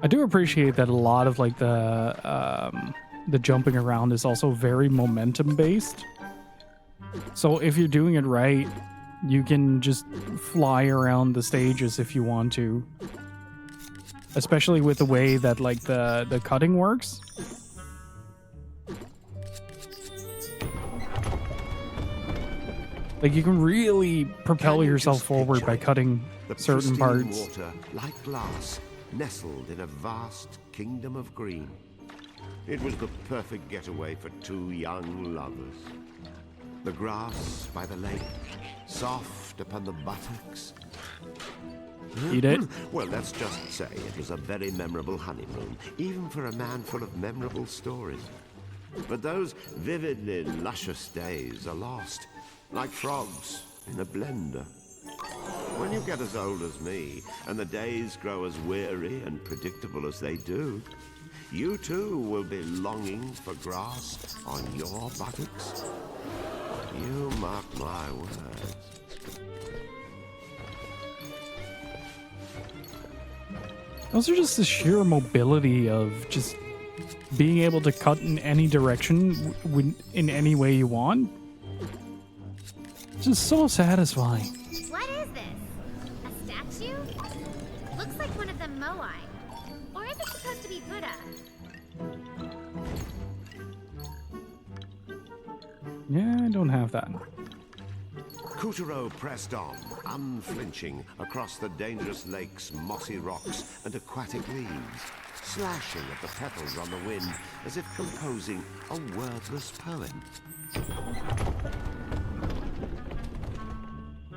I do appreciate that a lot of like the jumping around is also very momentum based. So if you're doing it right, you can just fly around the stages if you want to. Especially with the way that like the cutting works. Like, you can really propel Can you yourself just forward picture by it? cutting The certain pristine parts. water, like glass, nestled in a vast kingdom of green. It was the perfect getaway for two young lovers. The grass by the lake, soft upon the buttocks. Eat it. Well, let's just say it was a very memorable honeymoon, even for a man full of memorable stories. But those vividly luscious days are lost, like frogs in a blender. When you get as old as me, and the days grow as weary and predictable as they do, you too will be longing for grass on your buttocks. You mark my words. Also, just the sheer mobility of just being able to cut in any direction in any way you want. Just so satisfying. What is this? A statue? Looks like one of the Moai. Or is it supposed to be Buddha? Yeah, I don't have that. Kotaro pressed on, unflinching, across the dangerous lake's mossy rocks and aquatic leaves, slashing at the petals on the wind as if composing a wordless poem.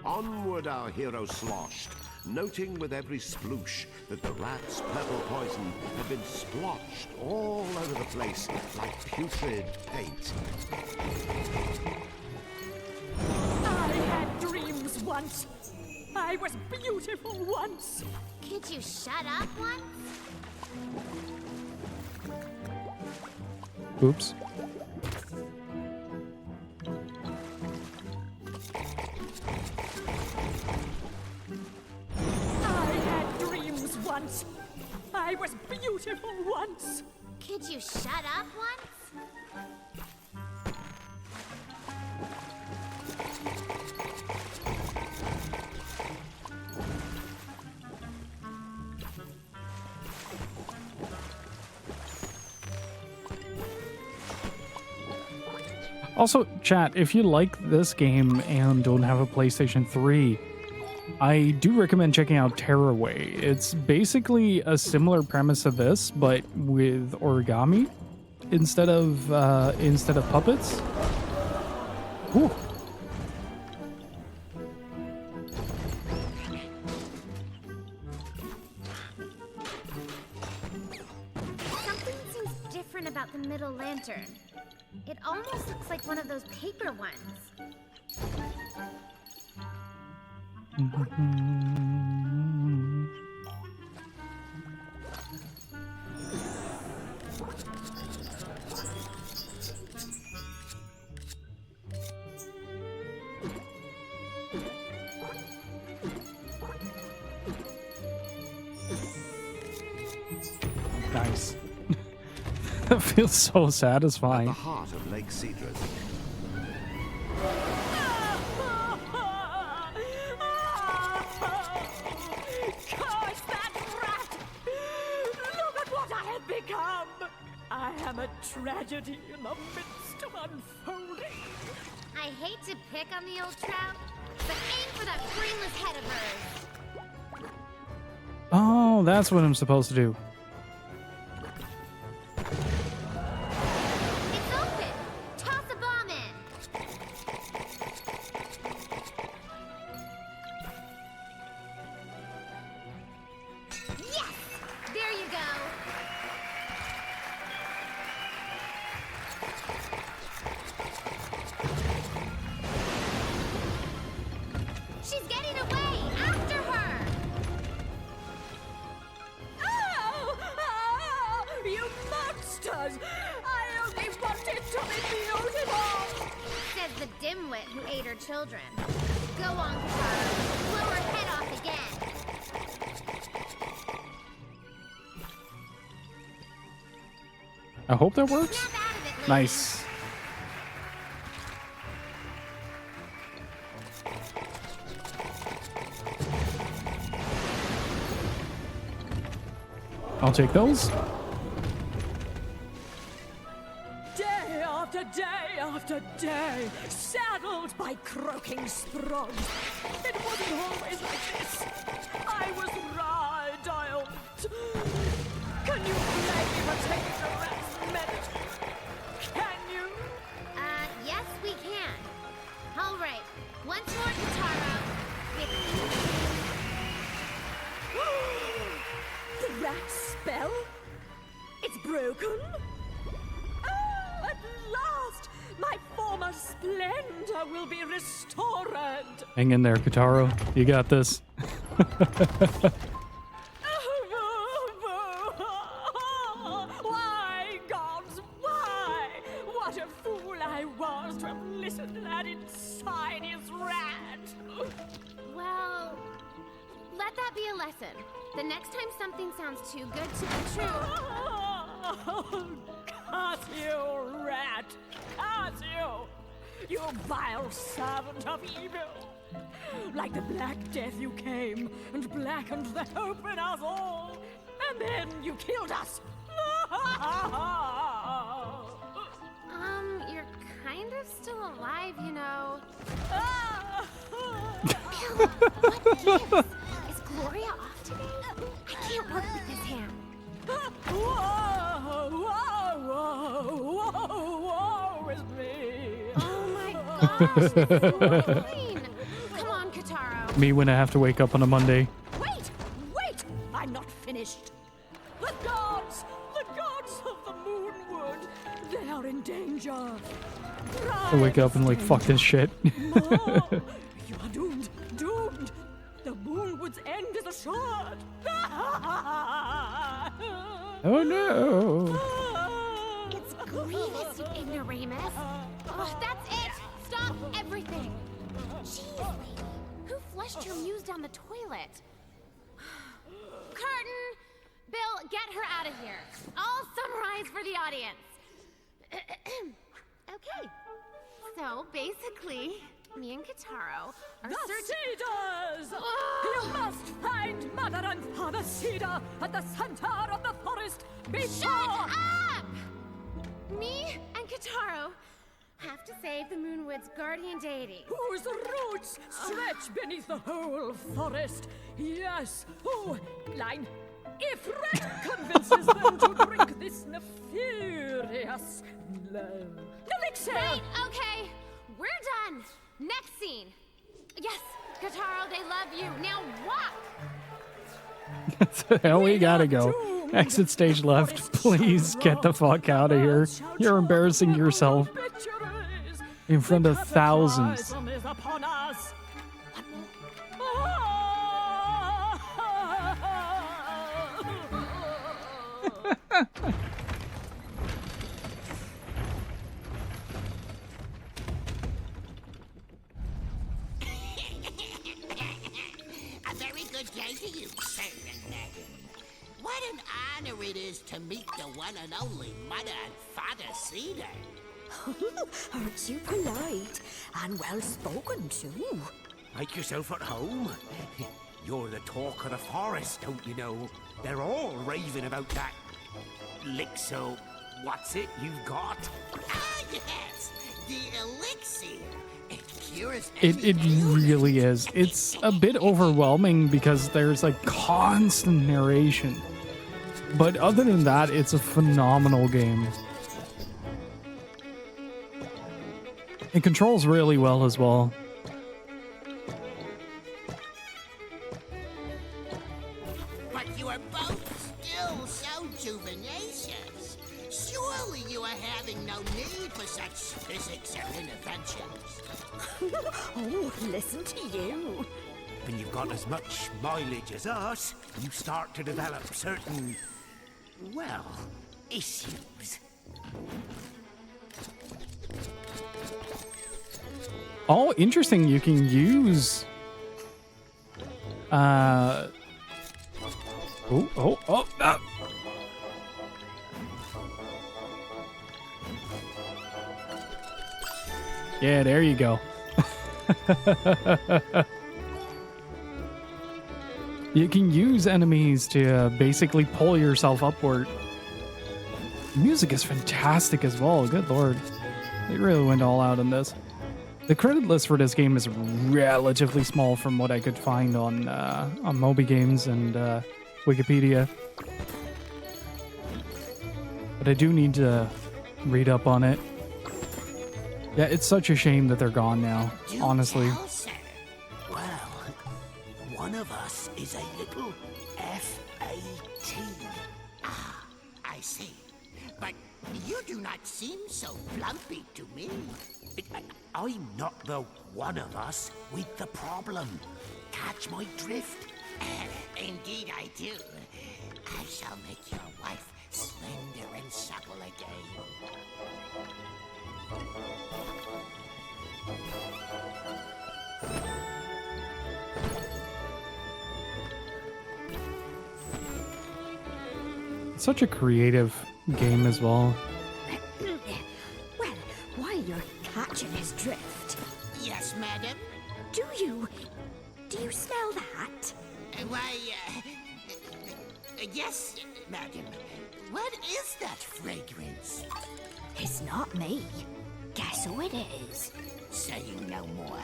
Onward our hero sloshed, noting with every sploosh that the rat's purple poison had been splotched all over the place like putrid paint. I had dreams once. I was beautiful once. Could you shut up once? Oops. I had dreams once. I was beautiful once. Could you shut up once? Also, chat, if you like this game and don't have a PlayStation 3, I do recommend checking out Tearaway. It's basically a similar premise to this, but with origami instead of puppets. Whew. Something seems different about the middle lantern. It almost looks like one of those paper ones. Nice. That feels so At satisfying. the heart of Lake Cedros, Curse that rat! Look at what I have become! I am a tragedy in the midst of unfolding. I hate to pick on the old trout, but aim for that brainless head of hers. Oh, that's what I'm supposed to do. It's open! Toss a bomb in! Yes! There you go! She's getting away! After her! Oh! Oh! You monsters! I only wanted to be beautiful! Says the dimwit who ate her children. Go on, Kotaro. Blow her head off again. I hope that works. Snap out of it, lady. Nice. I'll take those. Day after day after day, saddled by croaking sprogs. It wasn't always like this. I was ride-dialed. Can you blame me for taking the rat's medicine? Can you? Yes, we can. All right. Once more, Kotaro. With The rat spell? It's broken? Oh, at last! My former splendor will be restored! Hang in there, Kotaro. You got this. Why, gods, why? What a fool I was to have listened to that insidious rat! Well, let that be a lesson. The next time something sounds too good to be true. Oh, curse you, rat! Curse you! You vile servant of evil! Like the Black Death you came and blackened the hope in us all, and then you killed us! You're kind of still alive, you know. Bill, what gives? Is Gloria off today? I can't work with this hand. Whoa, woe is me! Oh my gosh, it's fine. Come on, Kotaro. Me when I have to wake up on a Monday. Wait! I'm not finished. The gods of the Moonwood, they are in danger. I wake up and like, fuck this shit. You are doomed. The Moonwood's end is assured. Oh no. It's Grievous, you ignoramus. Oh, that's it. Stop everything. Jeez, lady. Who flushed your muse down the toilet? Curtain! Bill, get her out of here. I'll summarize for the audience. Okay. So, basically, me and Kotaro are The searching... Cedars! You must find Mother and Father Cedar at the center of the forest before... Shut up! Me and Kotaro have to save the Moonwood's guardian deity. Whose roots stretch beneath the whole forest. Yes. Oh, line. If Red convinces them to drink this nefarious elixir. Wait, okay. We're done. Next scene. Yes, Kotaro, they love you. Now walk. Hell, we gotta go. Exit stage left. Please get the fuck out of here. You're embarrassing yourself in front of thousands. A very good day to you, Sir Naggin. What an honor it is to meet the one and only Mother and Father Cedar. Aren't you polite and well spoken too? Make yourself at home. You're the talk of the forest, don't you know? They're all raving about that elixir. What's it you've got? Ah, yes, the elixir. It cures It really is. It's a bit overwhelming because there's like constant narration. But other than that, it's a phenomenal game. It controls really well as well. But you are both still so juvenacious. Surely you are having no need for such physics and interventions. Oh, listen to you. When you've got as much mileage as us, you start to develop certain, well, issues. Oh, interesting. You can use... Oh. Yeah, there you go. You can use enemies to basically pull yourself upward. Music is fantastic as well. Good lord. They really went all out on this. The credit list for this game is relatively small from what I could find on Moby Games and Wikipedia. But I do need to read up on it. Yeah, it's such a shame that they're gone now, honestly. Tell, sir. Well, one of us is a little F-A-T. Ah, I see. But you do not seem so plumpy to me. I'm not the one of us with the problem. Catch my drift? Indeed I do. I shall make your wife slender and supple again. Such a creative game as well. Well, while you're catching his drift, Yes, madam? do you smell that? Why, yes, madam. What is that fragrance? It's not me. Guess who it is? Saying no more.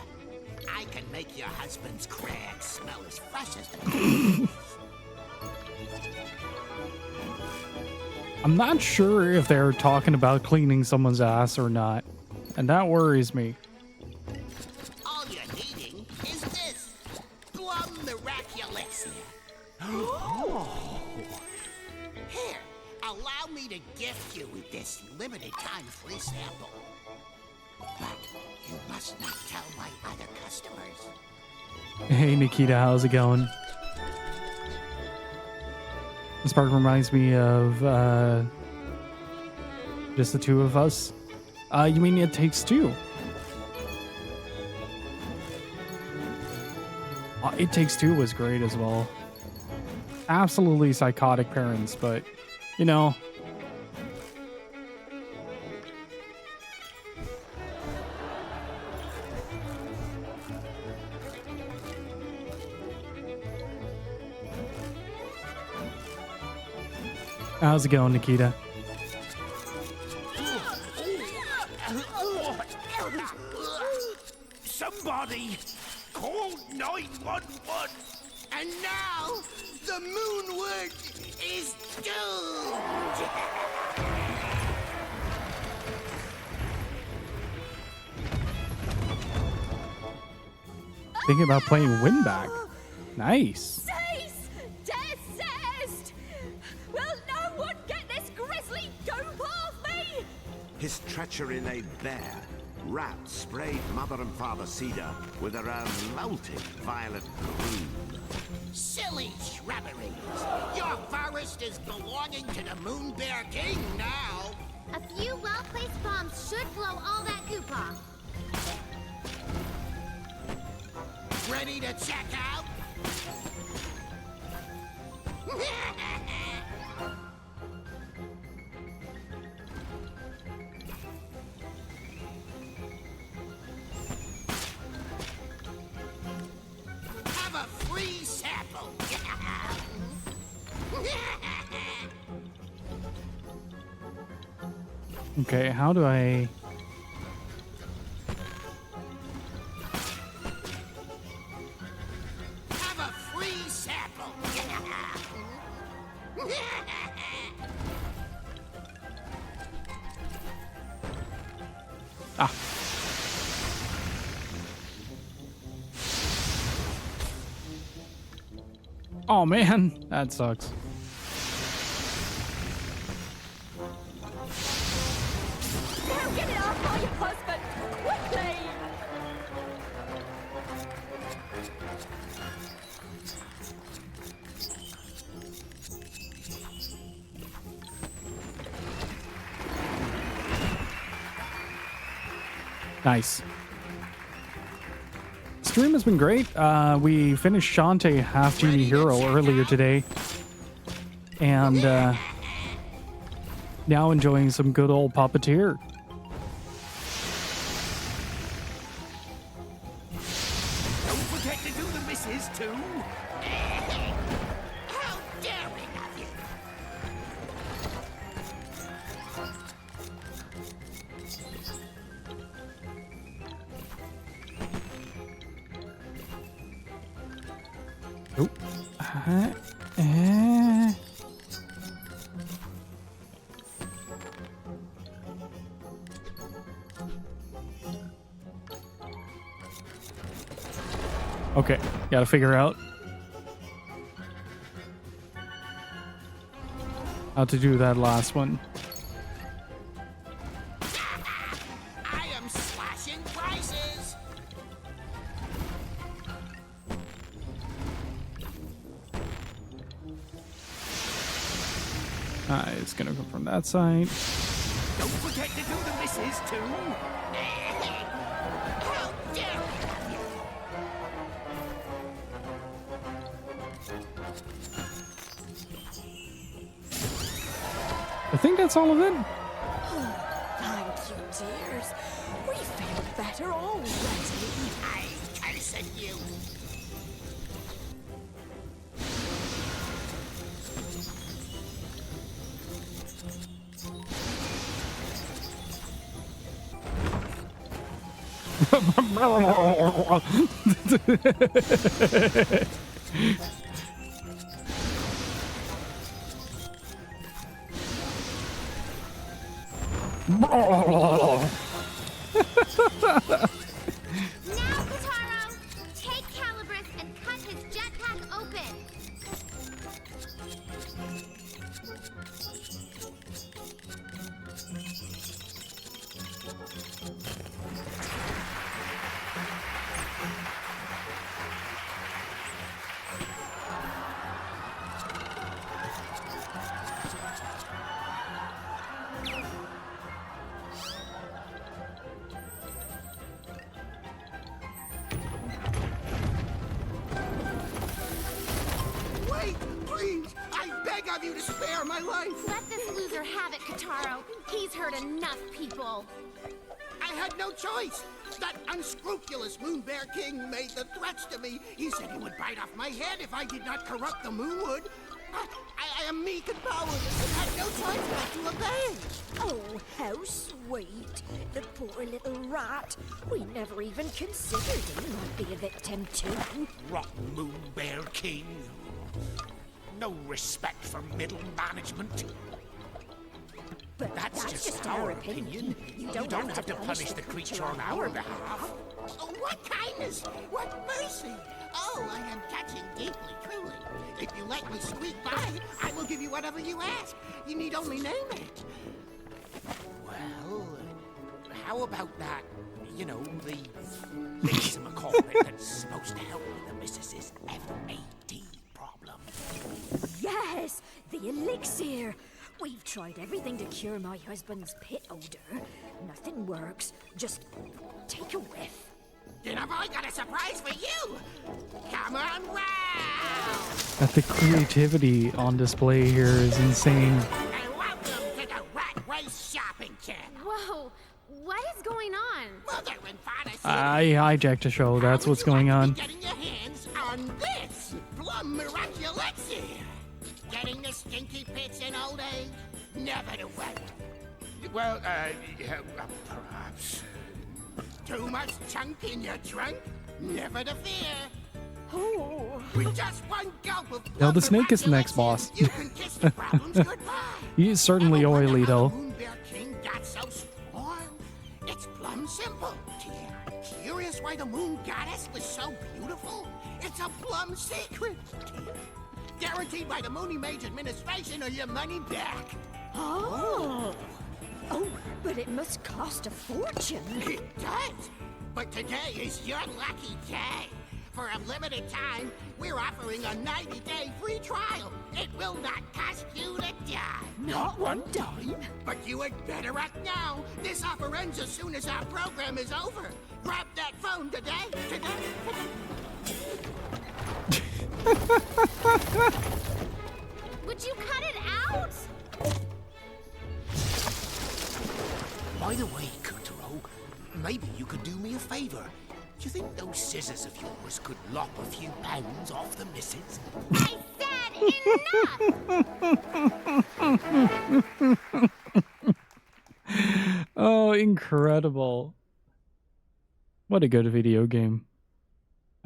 I can make your husband's crag smell as fresh as the I'm not sure if they're talking about cleaning someone's ass or not, and that worries me. All you're needing is this. Plum miraculous. Here, allow me to gift you with this limited time free sample. But you must not tell my other customers. Hey Nikita, how's it going? This part reminds me of just the two of us. You mean It Takes Two? It Takes Two was great as well. Absolutely psychotic parents, but you know. How's it going, Nikita? Somebody call 911. And now, the Moonward is doomed! Thinking about playing Winback. Nice. Cease! Desist! Will no one get this grisly dope off me? His treachery laid bare. Rats sprayed Mother and Father Cedar with their own molten violet green. Silly shrubberies! Your forest is belonging to the Moon Bear King now! A few well-placed bombs should blow all that goop off. Ready to check out? Have a free sample! Okay, how do I... Have a free sample! Ah. Oh man, that sucks. Now get it off my husband! Quickly! Nice. Stream has been great. We finished Shantae Half Genie Hero earlier today. And now enjoying some good old Puppeteer. Don't forget to do the misses too. How daring of you! Oh. Eh. Okay, gotta figure out how to do that last one. I am slashing prices. It's gonna come from that side. Don't forget to do the misses too. How dare you! I think that's all of it. Thank you, dears. We feel better already. I cursed you. Now, Kotaro, take Calibris and cut his jetpack open. Wait, please! I beg of you to spare my life! Let this loser have it, Kotaro. He's hurt enough people. I had no choice! That unscrupulous Moon Bear King made the threats to me. He said he would bite off my head if I did not corrupt the Moonwood. I am meek and powerless and had no choice but to obey. Oh, how sweet. The poor little rat. We never even considered he might be a victim too. Rotten Moon Bear King. No respect for middle management. But That's just our opinion. You don't have to punish the creature on our behalf. Oh, what kindness! What mercy! Oh, I am touching deeply, truly. If you let me squeak by, I will give you whatever you ask. You need only name it. Well, how about that, you know, the whatchamacallit that's supposed to help with the missus's FAD problem? Yes, the elixir. We've tried everything to cure my husband's pit odor. Nothing works. Just take a whiff. Then I've only got a surprise for you. Come on, round! That the creativity on display here is insane. And welcome to the Rat Race Shopping Channel. Whoa, what is going on? Mother and Father City. I hijacked a show. That's what's going on. Getting your hands on this plum miraculexir. Getting the stinky pits in old age. Never to wait. Well, perhaps. Too much chunk in your trunk. Never to fear. Oh, With just one gulp of Now, the plum snake is the next miraculexir, boss. You can kiss the problems goodbye. He is certainly Ever wonder oily, how though. the Moon Bear King got so strong? It's plumb simple. Curious why the Moon Goddess was so beautiful? It's a plumb secret. Guaranteed by the Moony Mage administration or your money back. oh, but it must cost a fortune. It does. But today is your lucky day. For a limited time, we're offering a 90-day free trial. It will not cost you a dime. Not one dime. But you had better act now. This offer ends as soon as our program is over. Grab that phone today. Would you cut it out? By the way, Kotaro, maybe you could do me a favor. Do you think those scissors of yours could lop a few pounds off the missus? I said enough! Oh, incredible. What a good video game.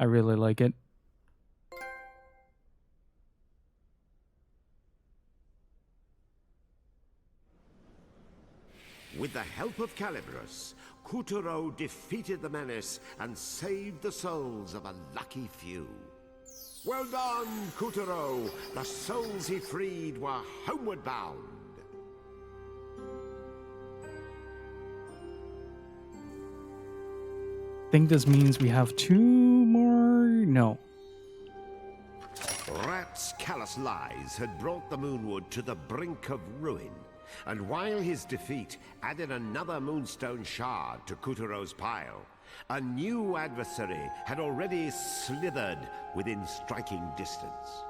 I really like it. With the help of Calibris, Kotaro defeated the menace and saved the souls of a lucky few. Well done, Kotaro. The souls he freed were homeward bound. I think this means we have 2 more. No. Rat's callous lies had brought the Moonwood to the brink of ruin, and while his defeat added another moonstone shard to Kotaro's pile, a new adversary had already slithered within striking distance.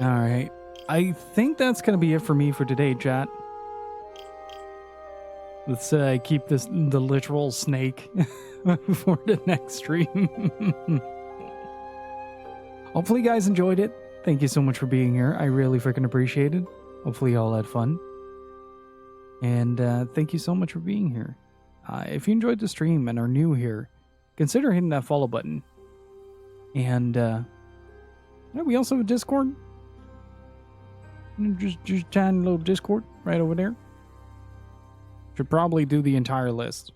Alright. I think that's going to be it for me for today, chat. Let's keep this the literal snake for the next stream. Hopefully you guys enjoyed it. Thank you so much for being here. I really freaking appreciate it. Hopefully you all had fun. And thank you so much for being here. If you enjoyed the stream and are new here, consider hitting that follow button. And we also have a Discord. Just tiny little Discord right over there. Should probably do the entire list.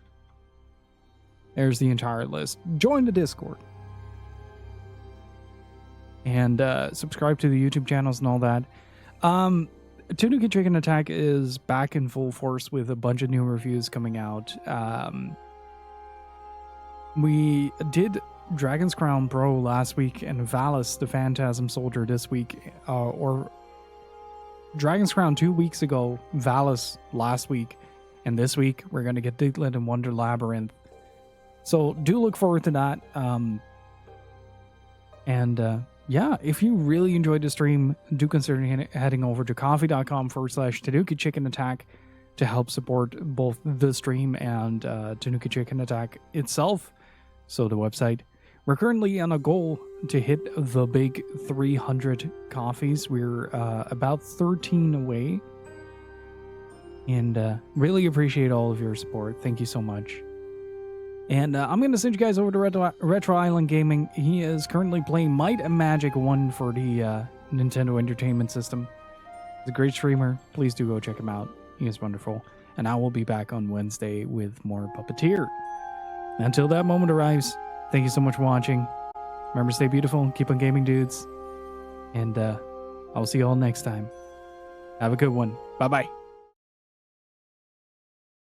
There's the entire list. Join the Discord. And subscribe to the YouTube channels and all that. Tanuki Chicken Attack is back in full force with a bunch of new reviews coming out. We did Dragon's Crown Pro last week and Valus the Phantasm Soldier this week. Or Dragon's Crown 2 weeks ago, Valus last week. And this week, we're going to get Diglett and Wonder Labyrinth. So do look forward to that. Yeah, if you really enjoyed the stream, do consider heading over to coffee.com/Tanuki Chicken Attack to help support both the stream and Tanuki Chicken Attack itself. So the website. We're currently on a goal to hit the big 300 coffees. We're about 13 away. And really appreciate all of your support. Thank you so much. And I'm going to send you guys over to Retro Island Gaming. He is currently playing Might and Magic 1 for the Nintendo Entertainment System. He's a great streamer. Please do go check him out. He is wonderful. And I will be back on Wednesday with more Puppeteer. Until that moment arrives, thank you so much for watching. Remember, stay beautiful. Keep on gaming, dudes. And I'll see you all next time. Have a good one. Bye-bye.